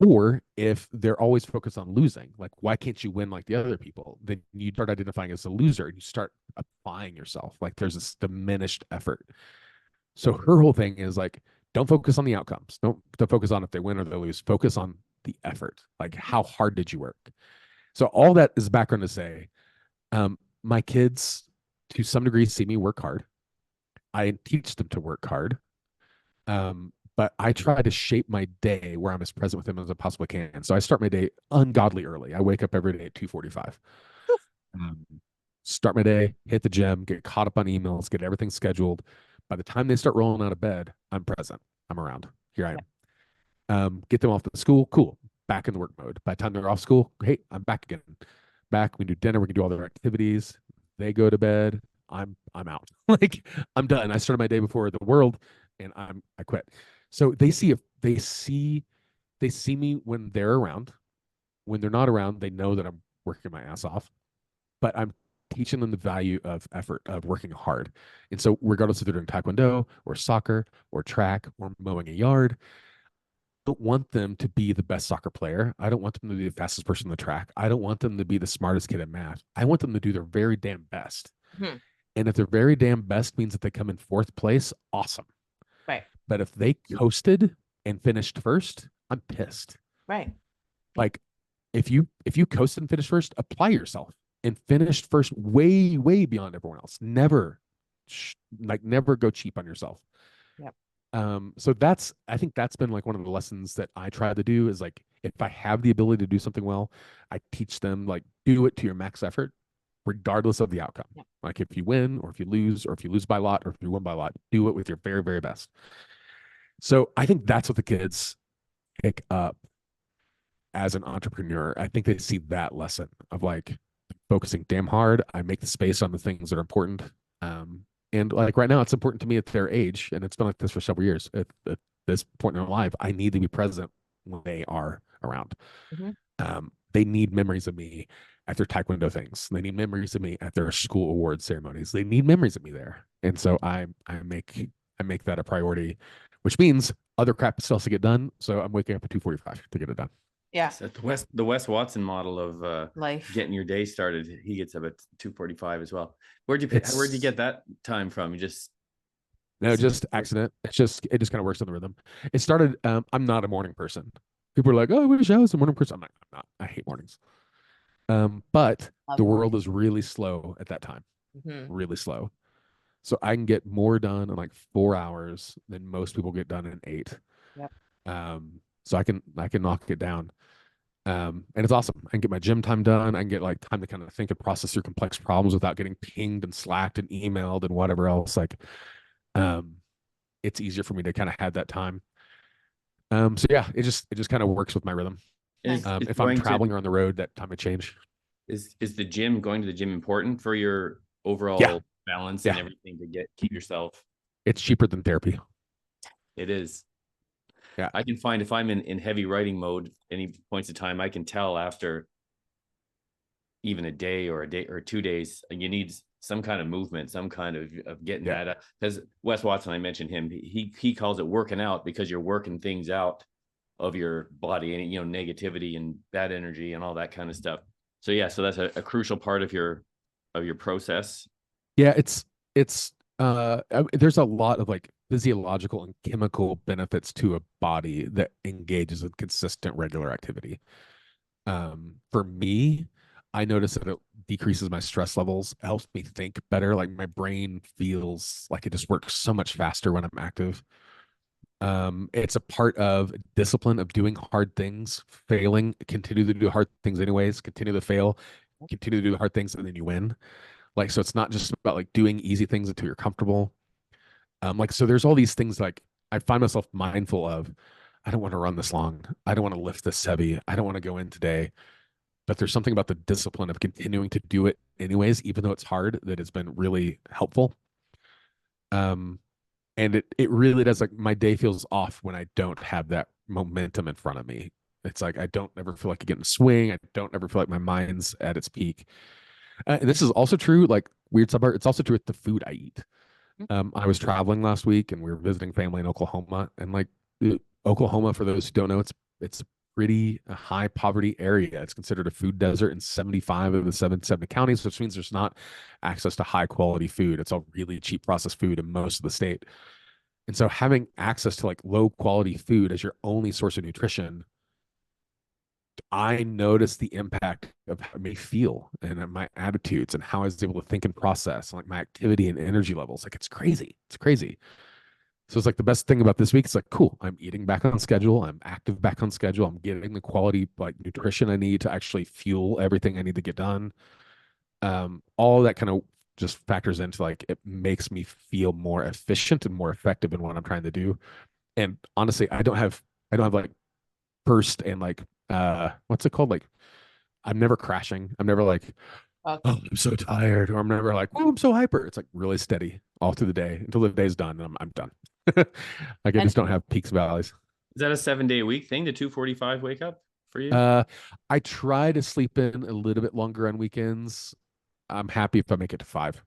Speaker 3: Or if they're always focused on losing, like, why can't you win like the other people? Then you start identifying as a loser and you start applying yourself. Like there's this diminished effort. So her whole thing is like, don't focus on the outcomes. Don't focus on if they win or they lose. Focus on the effort. Like, how hard did you work? So all that is background to say, my kids, to some degree, see me work hard. I teach them to work hard. But I try to shape my day where I'm as present with them as I possibly can. So I start my day ungodly early. I wake up every day at 2:45. Start my day, hit the gym, get caught up on emails, get everything scheduled. By the time they start rolling out of bed, I'm present. I'm around. Here I am. Get them off to school. Cool. Back in the work mode. By the time they're off school, hey, I'm back again. Back. We do dinner. We can do all their activities. They go to bed. I'm out. Like, I'm done. I started my day before the world, and I quit. So they see me when they're around. When they're not around, they know that I'm working my ass off. But I'm teaching them the value of effort, of working hard. And so regardless if they're doing taekwondo or soccer or track or mowing a yard, I don't want them to be the best soccer player. I don't want them to be the fastest person on the track. I don't want them to be the smartest kid at math. I want them to do their very damn best.
Speaker 1: Hmm.
Speaker 3: And if their very damn best means that they come in fourth place, awesome.
Speaker 1: Right.
Speaker 3: But if they coasted and finished first, I'm pissed.
Speaker 1: Right.
Speaker 3: Like, if you coasted and finished first, apply yourself and finished first, way, way beyond everyone else. Never go cheap on yourself.
Speaker 1: Yep.
Speaker 3: So I think that's been like one of the lessons that I try to do is like, if I have the ability to do something well, I teach them like, do it to your max effort, regardless of the outcome.
Speaker 1: Yep.
Speaker 3: Like, if you win or if you lose, or if you lose by a lot, or if you win by a lot, do it with your very, very best. So I think that's what the kids pick up as an entrepreneur. I think they see that lesson of like focusing damn hard. I make the space on the things that are important. And like right now, it's important to me at their age, and it's been like this for several years. At this point in their life, I need to be present when they are around.
Speaker 1: Mm-hmm.
Speaker 3: They need memories of me at their taekwondo things. They need memories of me at their school award ceremonies. They need memories of me there, and so I make that a priority, which means other crap still has to get done. So I'm waking up at 2:45 to get it done.
Speaker 1: Yeah.
Speaker 2: So the Wes Watson model of
Speaker 1: Life.
Speaker 2: getting your day started, he gets up at 2:45 as well. Where'd you get that time from? You just
Speaker 3: accident. It just kind of works on the rhythm. It started. I'm not a morning person. People are like, "Oh, I wish I was a morning person." I'm not. I hate mornings. But the world is really slow at that time.
Speaker 1: Mm-hmm.
Speaker 3: Really slow. So I can get more done in like 4 hours than most people get done in 8.
Speaker 1: Yep.
Speaker 3: So I can knock it down. And it's awesome. I can get my gym time done. I can get like time to kind of think and process through complex problems without getting pinged and slacked and emailed and whatever else. Like, it's easier for me to kind of have that time. So yeah, it just kind of works with my rhythm. If I'm traveling or on the road, that time would change.
Speaker 2: Is going to the gym important for your overall balance and everything to keep yourself?
Speaker 3: It's cheaper than therapy.
Speaker 2: It is.
Speaker 3: Yeah.
Speaker 2: I can find if I'm in heavy writing mode, any points of time, I can tell after even a day or 2 days, you need some kind of movement, some kind of getting that. Because Wes Watson, I mentioned him, he calls it working out because you're working things out of your body and, negativity and bad energy and all that kind of stuff. So yeah, so that's a crucial part of your process.
Speaker 3: Yeah, it's there's a lot of like physiological and chemical benefits to a body that engages in consistent, regular activity. For me, I notice that it decreases my stress levels, helps me think better. Like, my brain feels like it just works so much faster when I'm active. It's a part of discipline of doing hard things, failing, continue to do hard things anyways, continue to fail, continue to do the hard things, and then you win. Like, so it's not just about like doing easy things until you're comfortable. So there's all these things like I find myself mindful of. I don't want to run this long. I don't want to lift this heavy. I don't want to go in today. But there's something about the discipline of continuing to do it anyways, even though it's hard, that has been really helpful. And it really does, like, my day feels off when I don't have that momentum in front of me. It's like I don't ever feel like I get in a swing. I don't ever feel like my mind's at its peak. And this is also true, like, weird subpart, it's also true with the food I eat. I was traveling last week and we were visiting family in Oklahoma, and like Oklahoma, for those who don't know, it's a pretty high poverty area. It's considered a food desert in 75 of the 770 counties, which means there's not access to high quality food. It's all really cheap processed food in most of the state. And so having access to like low quality food as your only source of nutrition, I noticed the impact of how it made me feel and my attitudes and how I was able to think and process, like my activity and energy levels. Like it's crazy. It's crazy. So it's like the best thing about this week. It's like, cool, I'm eating back on schedule. I'm active back on schedule. I'm getting the quality like nutrition I need to actually fuel everything I need to get done. All that kind of just factors into like, it makes me feel more efficient and more effective in what I'm trying to do. And honestly, I don't have like burst and like, what's it called? Like, I'm never crashing. I'm never like,
Speaker 1: Okay.
Speaker 3: oh, I'm so tired, or I'm never like, oh, I'm so hyper. It's like really steady all through the day until the day's done, and I'm done. Like I
Speaker 1: And
Speaker 3: just don't have peaks, valleys.
Speaker 2: Is that a 7 day week thing? The 2:45 wake up for you?
Speaker 3: Uh, I try to sleep in a little bit longer on weekends. I'm happy if I make it to 5.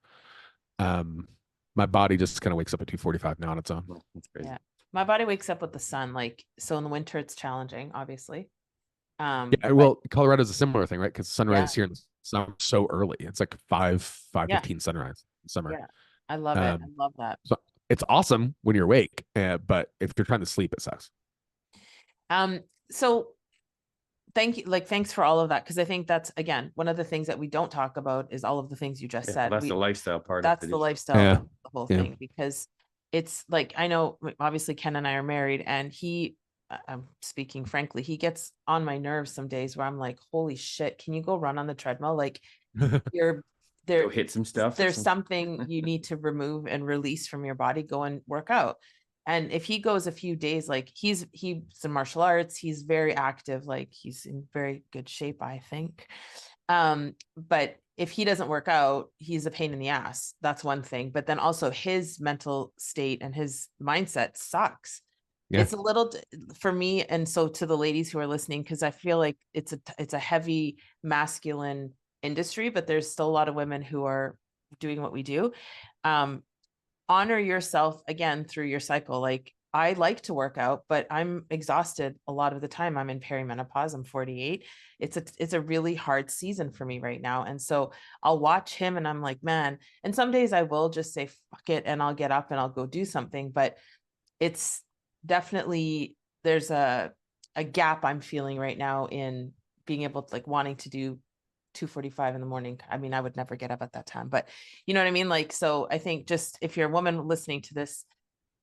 Speaker 3: Um, my body just kind of wakes up at 2:45 now on its own.
Speaker 2: Oh, that's crazy.
Speaker 1: yeah, my body wakes up with the sun. Like, so in the winter, it's challenging, obviously.
Speaker 3: Yeah,
Speaker 1: But
Speaker 3: well, Colorado's a similar thing, right? Because
Speaker 1: yeah,
Speaker 3: sunrise here in the summer so early. It's like 5:15 sunrise in summer.
Speaker 1: yeah, I love it. I
Speaker 3: Um,
Speaker 1: love that.
Speaker 3: so it's awesome when you're awake, but if you're trying to sleep, it sucks.
Speaker 1: So thank you, like, thanks for all of that, because I think that's, again, one of the things that we don't talk about is all of the things you just
Speaker 2: Yeah,
Speaker 1: said.
Speaker 2: well, that's the lifestyle part
Speaker 1: That's
Speaker 2: of it.
Speaker 1: the lifestyle,
Speaker 3: Yeah.
Speaker 1: the whole
Speaker 3: Yeah.
Speaker 1: thing, because it's like, I know obviously Ken and I are married, and I'm speaking frankly, he gets on my nerves some days where I'm like, holy shit, can you go run on the treadmill? Like, you're there,
Speaker 2: Go hit some stuff.
Speaker 1: there's something you need to remove and release from your body. Go and work out. And if he goes a few days, like, he's in martial arts, he's very active, like he's in very good shape, I think. But if he doesn't work out, he's a pain in the ass. That's one thing. But then also his mental state and his mindset sucks.
Speaker 3: Yeah.
Speaker 1: It's a little for me, and so to the ladies who are listening, because I feel like it's a heavy masculine industry, but there's still a lot of women who are doing what we do. Honor yourself again through your cycle. Like, I like to work out, but I'm exhausted a lot of the time. I'm in perimenopause. I'm 48. It's a really hard season for me right now. And so I'll watch him and I'm like, man, and some days I will just say, fuck it. And I'll get up and I'll go do something. But it's definitely, there's a gap I'm feeling right now in being able to, like, wanting to do 2:45 in the morning. I mean, I would never get up at that time, but you know what I mean? Like, so I think, just if you're a woman listening to this,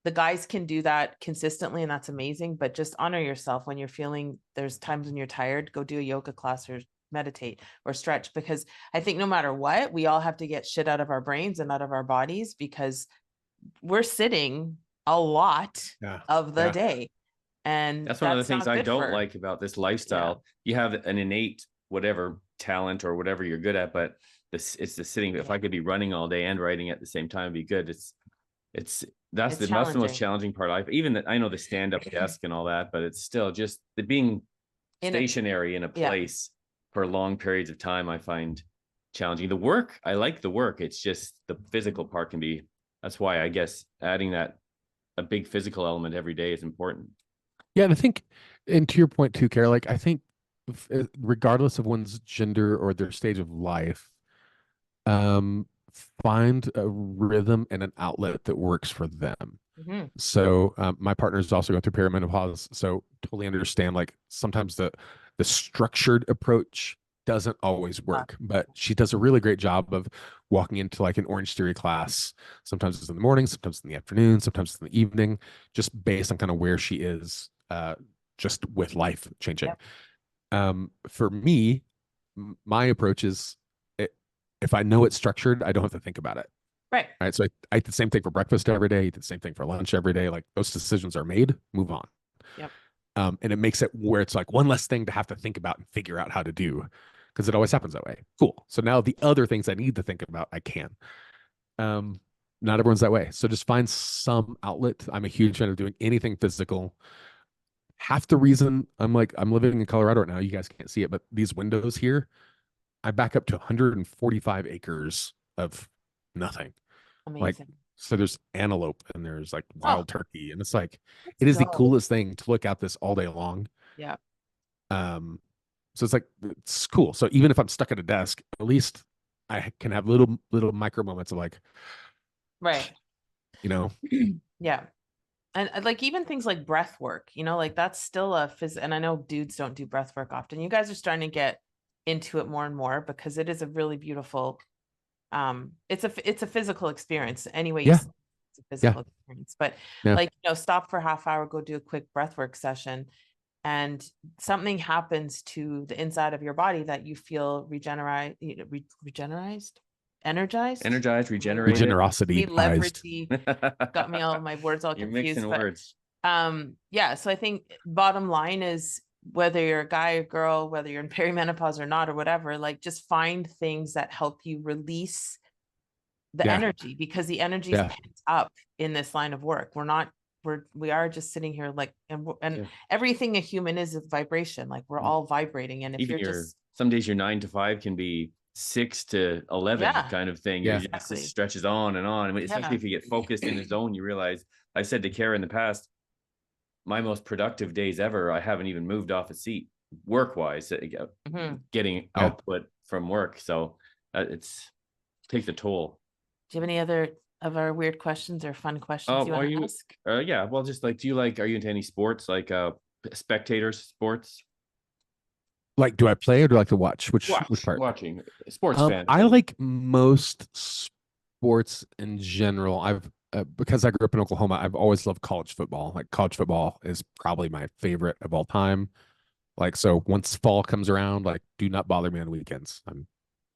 Speaker 1: the guys can do that consistently, and that's amazing, but just honor yourself when you're feeling, there's times when you're tired, go do a yoga class or meditate or stretch, because I think no matter what, we all have to get shit out of our brains and out of our bodies, because we're sitting a lot of the day. And
Speaker 2: that's one of the things I don't
Speaker 1: for,
Speaker 2: like about this lifestyle. You have an innate whatever talent or whatever you're good at, but it's the sitting. If I could be running all day and writing at the same time, it'd be good. That's the most challenging part. I know the stand-up desk and all that, but it's still just the being stationary in a place for long periods of time, I find challenging. The work, I like the work. It's just the physical part can be, that's why I guess adding that a big physical element every day is important.
Speaker 3: Yeah, and I think, and to your point too, Kara, like I think regardless of one's gender or their stage of life, find a rhythm and an outlet that works for them.
Speaker 1: Mm-hmm.
Speaker 3: So my partner is also going through perimenopause, so totally understand, like sometimes the structured approach doesn't always work, but she does a really great job of walking into like an Orange Theory class. Sometimes it's in the morning, sometimes in the afternoon, sometimes in the evening, just based on kind of where she is, just with life changing. Yep. For me, my approach is, if I know it's structured, I don't have to think about it. Right. So I eat the same thing for breakfast every day, eat the same thing for lunch every day. Like, those decisions are made, move on.
Speaker 1: Yep.
Speaker 3: And it makes it where it's like one less thing to have to think about and figure out how to do, because it always happens that way. Cool. So now the other things I need to think about, I can. Not everyone's that way. So just find some outlet. I'm a huge fan of doing anything physical. Half the reason I'm living in Colorado right now, you guys can't see it, but these windows here, I back up to 145 acres of nothing.
Speaker 1: Amazing.
Speaker 3: Like, so there's antelope and there's like wild turkey, and it's like, it is the coolest thing to look out this all day long.
Speaker 1: Yeah.
Speaker 3: So it's like, it's cool. So even if I'm stuck at a desk, at least I can have little micro moments of like,
Speaker 1: right.
Speaker 3: you know.
Speaker 1: Yeah. And like even things like breath work, like that's still and I know dudes don't do breath work often. You guys are starting to get into it more and more because it is a really beautiful, it's a physical experience. Anyway,
Speaker 3: Yeah.
Speaker 1: it's a physical experience, but
Speaker 3: Yeah.
Speaker 1: like, stop for a half hour, go do a quick breath work session, and something happens to the inside of your body that you feel energized,
Speaker 2: regenerated.
Speaker 3: Regenerosity.
Speaker 1: leveragey. Got me all my words all
Speaker 2: You're
Speaker 1: confused.
Speaker 2: mixing
Speaker 1: But
Speaker 2: words.
Speaker 1: yeah, so I think bottom line is whether you're a guy or girl, whether you're in perimenopause or not, or whatever, like just find things that help you release the
Speaker 3: Yeah.
Speaker 1: energy, because the energy is
Speaker 3: Yeah.
Speaker 1: pent up in this line of work. We are just sitting here like, and
Speaker 2: Yeah.
Speaker 1: everything a human is a vibration. Like we're all vibrating. And if
Speaker 2: Even
Speaker 1: you're just,
Speaker 2: some days your 9 to 5 can be 6 to 11
Speaker 1: Yeah.
Speaker 2: kind of thing.
Speaker 3: Yeah.
Speaker 2: It just
Speaker 1: Exactly.
Speaker 2: stretches on and on. I mean, especially
Speaker 1: Yeah.
Speaker 2: if you get focused in the zone, you realize, I said to Kara in the past, my most productive days ever, I haven't even moved off a seat work wise,
Speaker 1: Mhm.
Speaker 2: getting
Speaker 3: Yeah.
Speaker 2: output from work. So it's takes a toll.
Speaker 1: Do you have any other of our weird questions or fun questions you
Speaker 2: Are
Speaker 1: want
Speaker 2: you
Speaker 1: to ask?
Speaker 2: yeah, well, just like, are you into any sports, like spectator sports?
Speaker 3: Like, do I play or do I like to watch? Which part?
Speaker 2: Watching sports fan.
Speaker 3: I like most sports in general. I've because I grew up in Oklahoma, I've always loved college football. Like college football is probably my favorite of all time. Like, so once fall comes around, like do not bother me on weekends. I'm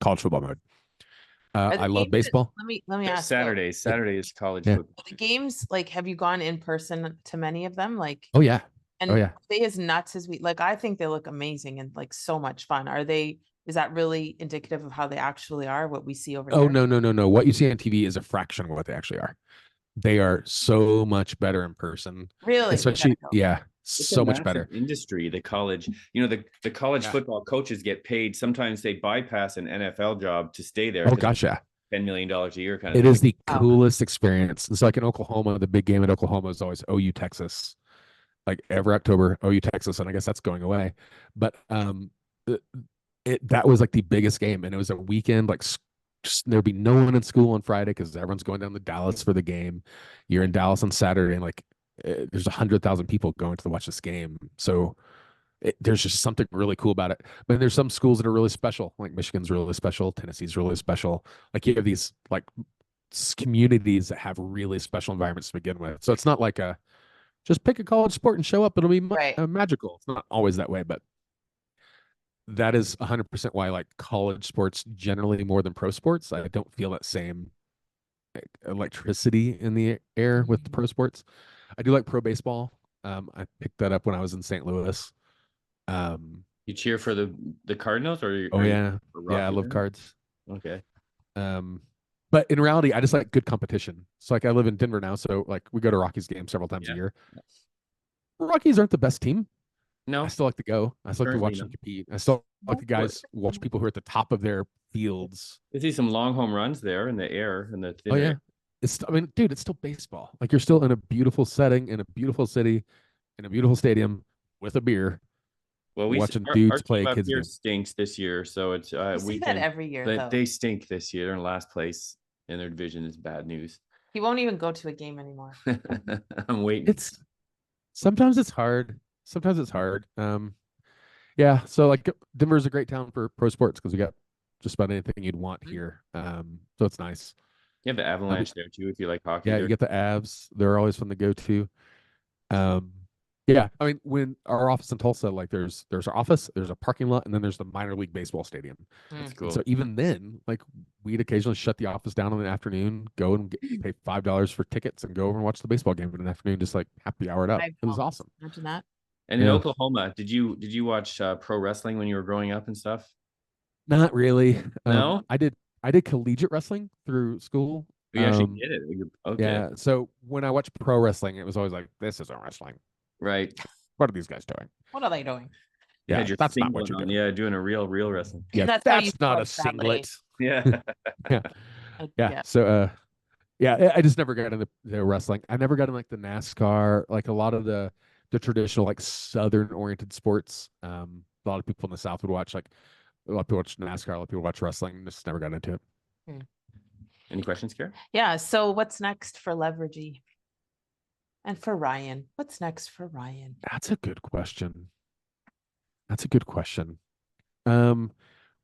Speaker 3: college football mode.
Speaker 1: Are the
Speaker 3: I love
Speaker 1: games
Speaker 3: baseball.
Speaker 1: let me ask. though,
Speaker 2: Saturday is college
Speaker 3: Yeah.
Speaker 2: football.
Speaker 1: the games, like, have you gone in person to many of them? Like,
Speaker 3: Oh yeah.
Speaker 1: and
Speaker 3: Oh yeah.
Speaker 1: are they as nuts as we like? I think they look amazing and like so much fun. Is that really indicative of how they actually are, what we see over
Speaker 3: Oh
Speaker 1: here?
Speaker 3: no. What you see on TV is a fraction of what they actually are. They are so much better in person.
Speaker 1: Really?
Speaker 3: Especially, yeah,
Speaker 2: It's
Speaker 3: so
Speaker 2: a
Speaker 3: much
Speaker 2: massive
Speaker 3: better.
Speaker 2: industry, the college, the college
Speaker 3: Yeah.
Speaker 2: football coaches get paid. Sometimes they bypass an NFL job to stay there.
Speaker 3: Oh
Speaker 2: 'cause
Speaker 3: gosh, yeah.
Speaker 2: $10 million a year kind of
Speaker 3: It
Speaker 2: thing.
Speaker 3: is the
Speaker 1: Wow.
Speaker 3: coolest experience. It's like in Oklahoma, the big game at Oklahoma is always OU Texas. Like every October, OU Texas, and I guess that's going away. But that was like the biggest game, and it was a weekend. Like there'd be no one in school on Friday because everyone's going down to Dallas for the game. You're in Dallas on Saturday, and like there's 100,000 people going to watch this game. So there's just something really cool about it. But there's some schools that are really special, like Michigan's really special, Tennessee's really special. Like you have these like communities that have really special environments to begin with. So it's not like just pick a college sport and show up. It'll be
Speaker 1: Right.
Speaker 3: magical. It's not always that way, but that is 100% why I like college sports generally more than pro sports. I don't feel that same electricity in the air with the pro sports. I do like pro baseball. I picked that up when I was in St. Louis.
Speaker 2: You cheer for the Cardinals or
Speaker 3: Oh yeah, I love
Speaker 2: Rockies?
Speaker 3: cards.
Speaker 2: Okay.
Speaker 3: But in reality, I just like good competition. So like I live in Denver now, so like we go to Rockies games several times a year. Rockies aren't the best team.
Speaker 2: No,
Speaker 3: I still like to go. I still like to
Speaker 2: Currently
Speaker 3: watch them
Speaker 2: no.
Speaker 3: compete. I still like the guys watch people who are at the top of their fields.
Speaker 2: I see some long home runs there in the air in the thin
Speaker 3: Oh yeah,
Speaker 2: air.
Speaker 3: I mean, dude, it's still baseball. Like you're still in a beautiful setting, in a beautiful city, in a beautiful stadium with a beer.
Speaker 2: Well,
Speaker 3: watching
Speaker 2: our
Speaker 3: dudes
Speaker 2: team
Speaker 3: play
Speaker 2: up
Speaker 3: kids
Speaker 2: here
Speaker 3: game.
Speaker 2: stinks this year, so it's
Speaker 1: You see that every year, though.
Speaker 2: they stink this year. They're in last place in their division. Is bad news.
Speaker 1: He won't even go to a game anymore.
Speaker 2: I'm waiting.
Speaker 3: It's sometimes it's hard. Sometimes it's hard. Yeah. So like Denver's a great town for pro sports because we got just about anything you'd want here. So it's nice.
Speaker 2: You have the Avalanche there too if you like hockey.
Speaker 3: Yeah,
Speaker 2: there.
Speaker 3: you get the Avs. They're always fun to go to. Yeah, I mean, when our office in Tulsa, like there's our office, there's a parking lot, and then there's the minor league baseball stadium.
Speaker 2: That's
Speaker 1: Mm.
Speaker 2: cool.
Speaker 3: So even then, like we'd occasionally shut the office down in the afternoon, go and pay $5 for tickets, and go over and watch the baseball game in the afternoon, just like happy hour it up. It was awesome.
Speaker 1: Imagine that.
Speaker 2: And in
Speaker 3: Yeah.
Speaker 2: Oklahoma, did you watch pro wrestling when you were growing up and stuff?
Speaker 3: Not really.
Speaker 2: No?
Speaker 3: I did collegiate wrestling through school.
Speaker 2: You actually did it. Okay.
Speaker 3: Yeah. So when I watched pro wrestling, it was always like, this isn't wrestling.
Speaker 2: Right.
Speaker 3: What are these guys doing?
Speaker 1: What are they doing?
Speaker 2: You
Speaker 3: Yeah,
Speaker 2: had your
Speaker 3: that's not
Speaker 2: singlet
Speaker 3: what you're
Speaker 2: on.
Speaker 3: doing.
Speaker 2: Yeah, doing a real wrestling.
Speaker 3: Yeah,
Speaker 1: That's how you
Speaker 3: that's not
Speaker 1: feel
Speaker 3: a singlet.
Speaker 2: Yeah.
Speaker 3: Yeah. So yeah, I just never got into the wrestling. I never got into like the NASCAR, like a lot of the traditional like southern oriented sports. A lot of people in the South would watch, like a lot of people watch NASCAR, a lot of people watch wrestling. Just never got into it.
Speaker 2: Any questions, Kara?
Speaker 1: Yeah. So what's next for Leveragey? And for Ryan, what's next for Ryan?
Speaker 3: That's a good question. That's a good question.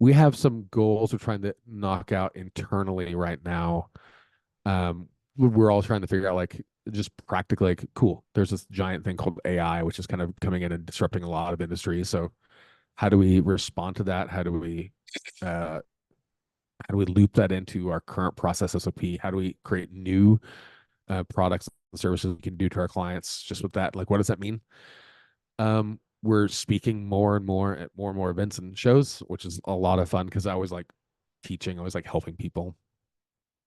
Speaker 3: We have some goals we're trying to knock out internally right now. We're all trying to figure out, like, just practically, like, cool, there's this giant thing called AI, which is kind of coming in and disrupting a lot of industries. So how do we respond to that? How do we loop that into our current process SOP? How do we create new products and services we can do to our clients just with that? Like, what does that mean? We're speaking more and more at more and more events and shows, which is a lot of fun because I always like teaching, I always like helping people.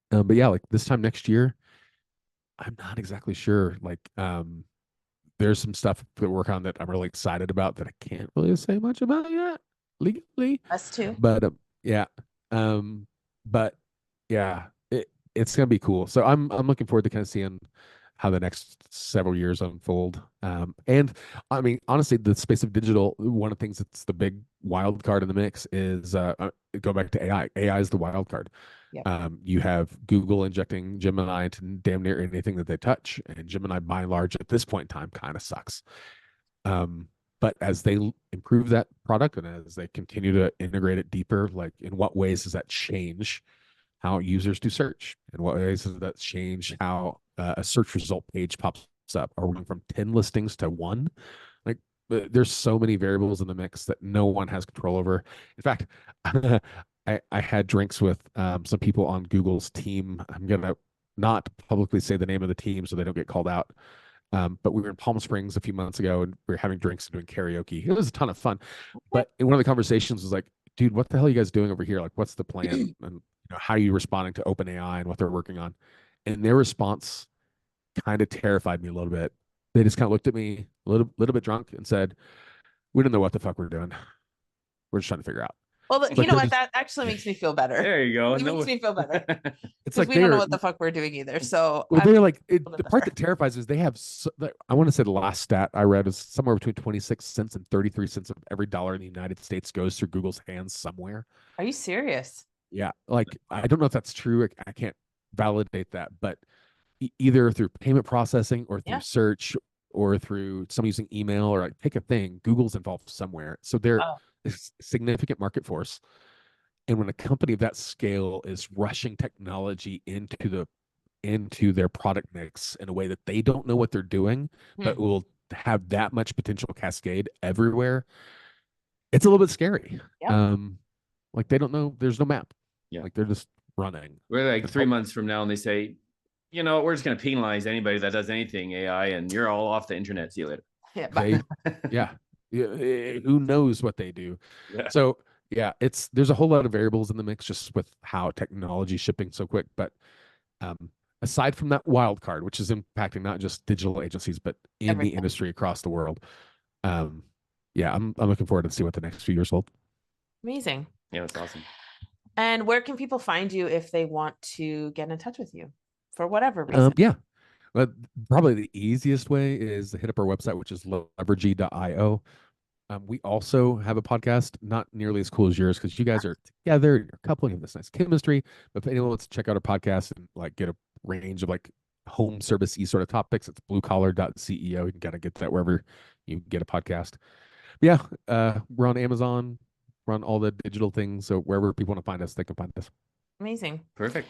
Speaker 3: But yeah, like this time next year, I'm not exactly sure. Like, there's some stuff that we're working on that I'm really excited about that I can't really say much about yet legally.
Speaker 1: Us too.
Speaker 3: But yeah, but yeah, it's gonna be cool. So I'm looking forward to kind of seeing how the next several years unfold. And I mean, honestly, the space of digital, one of the things that's the big wild card in the mix is go back to AI. AI is the wild card.
Speaker 1: Yep.
Speaker 3: You have Google injecting Gemini into damn near anything that they touch, and Gemini, by and large, at this point in time, kind of sucks. But as they improve that product and as they continue to integrate it deeper, like, in what ways does that change how users do search? In what ways does that change how a search result page pops up? Are we going from 10 listings to 1? Like, there's so many variables in the mix that no one has control over. In fact, I had drinks with some people on Google's team. I'm going to not publicly say the name of the team so they don't get called out. But we were in Palm Springs a few months ago and we were having drinks and doing karaoke. It was a ton of fun. But in one of the conversations was like, dude, what the hell are you guys doing over here? Like, what's the plan? And how are you responding to OpenAI and what they're working on? And their response kind of terrified me a little bit. They just kind of looked at me a little bit drunk and said, we don't know what the fuck we're doing. We're just trying to figure out.
Speaker 1: Well,
Speaker 3: But
Speaker 1: you know what?
Speaker 3: just,
Speaker 1: That actually makes me feel better.
Speaker 2: There you go.
Speaker 1: It makes me feel better
Speaker 3: it's
Speaker 1: because
Speaker 3: like
Speaker 1: we don't know what the fuck we're doing either. So
Speaker 3: well, they're like
Speaker 1: feel
Speaker 3: the part
Speaker 1: better.
Speaker 3: that terrifies is they have I want to say the last stat I read is somewhere between 26 cents and 33 cents of every dollar in the United States goes through Google's hands somewhere.
Speaker 1: Are you serious?
Speaker 3: Yeah, like, I don't know if that's true. I can't validate that, but either through payment processing or through
Speaker 1: Yeah.
Speaker 3: search or through somebody using email or, like, pick a thing, Google's involved somewhere. So they're
Speaker 1: Oh.
Speaker 3: a significant market force. And when a company of that scale is rushing technology into their product mix in a way that they don't know what they're doing, but will have that much potential cascade everywhere, it's a little bit scary.
Speaker 1: Yeah.
Speaker 3: Like, they don't know, there's no map.
Speaker 2: Yeah.
Speaker 3: Like, they're just running.
Speaker 2: We're like 3 months from now and they say, we're just going to penalize anybody that does anything AI and you're all off the internet. See you later.
Speaker 1: Yeah.
Speaker 3: Yeah. Who knows what they do?
Speaker 2: Yeah.
Speaker 3: So yeah, there's a whole lot of variables in the mix just with how technology is shipping so quick. But aside from that wild card, which is impacting not just digital agencies, but in
Speaker 1: Everything.
Speaker 3: the industry across the world, yeah, I'm looking forward to see what the next few years hold.
Speaker 1: Amazing.
Speaker 2: Yeah, that's awesome.
Speaker 1: And where can people find you if they want to get in touch with you for whatever reason?
Speaker 3: Yeah. But probably the easiest way is to hit up our website, which is levergy.io. We also have a podcast, not nearly as cool as yours because you guys are together, you're a couple, you have this nice chemistry. But if anyone wants to check out our podcast and, like, get a range of, like, home service-y sort of topics, it's bluecollar.ceo. You can kind of get that wherever you get a podcast. But yeah, we're on Amazon, we're on all the digital things. So wherever people want to find us, they can find us.
Speaker 1: Amazing.
Speaker 2: Perfect.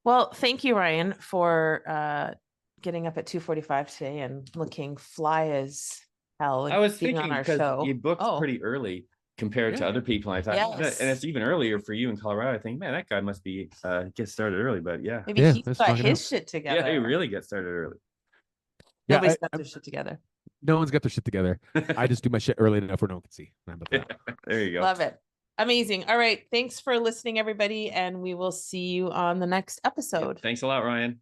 Speaker 1: Well, thank you, Ryan, for getting up at 2:45 today and looking fly as hell.
Speaker 2: I was
Speaker 1: being
Speaker 2: thinking
Speaker 1: on our
Speaker 2: because
Speaker 1: show.
Speaker 2: you booked pretty early compared to other people. I thought,
Speaker 1: Yes.
Speaker 2: and it's even earlier for you in Colorado. I think, man, that guy must be get started early. But yeah,
Speaker 1: Maybe
Speaker 3: Yeah,
Speaker 1: he's
Speaker 3: let's
Speaker 1: got
Speaker 3: knock it
Speaker 1: his
Speaker 3: out.
Speaker 1: shit together.
Speaker 2: yeah, he really get started early.
Speaker 3: Yeah,
Speaker 1: Nobody's got their shit together.
Speaker 3: no one's got their shit together. I just do my shit early enough where no one can see. How about that?
Speaker 2: There you go.
Speaker 1: Love it. Amazing. All right. Thanks for listening, everybody. And we will see you on the next episode.
Speaker 2: Thanks a lot, Ryan.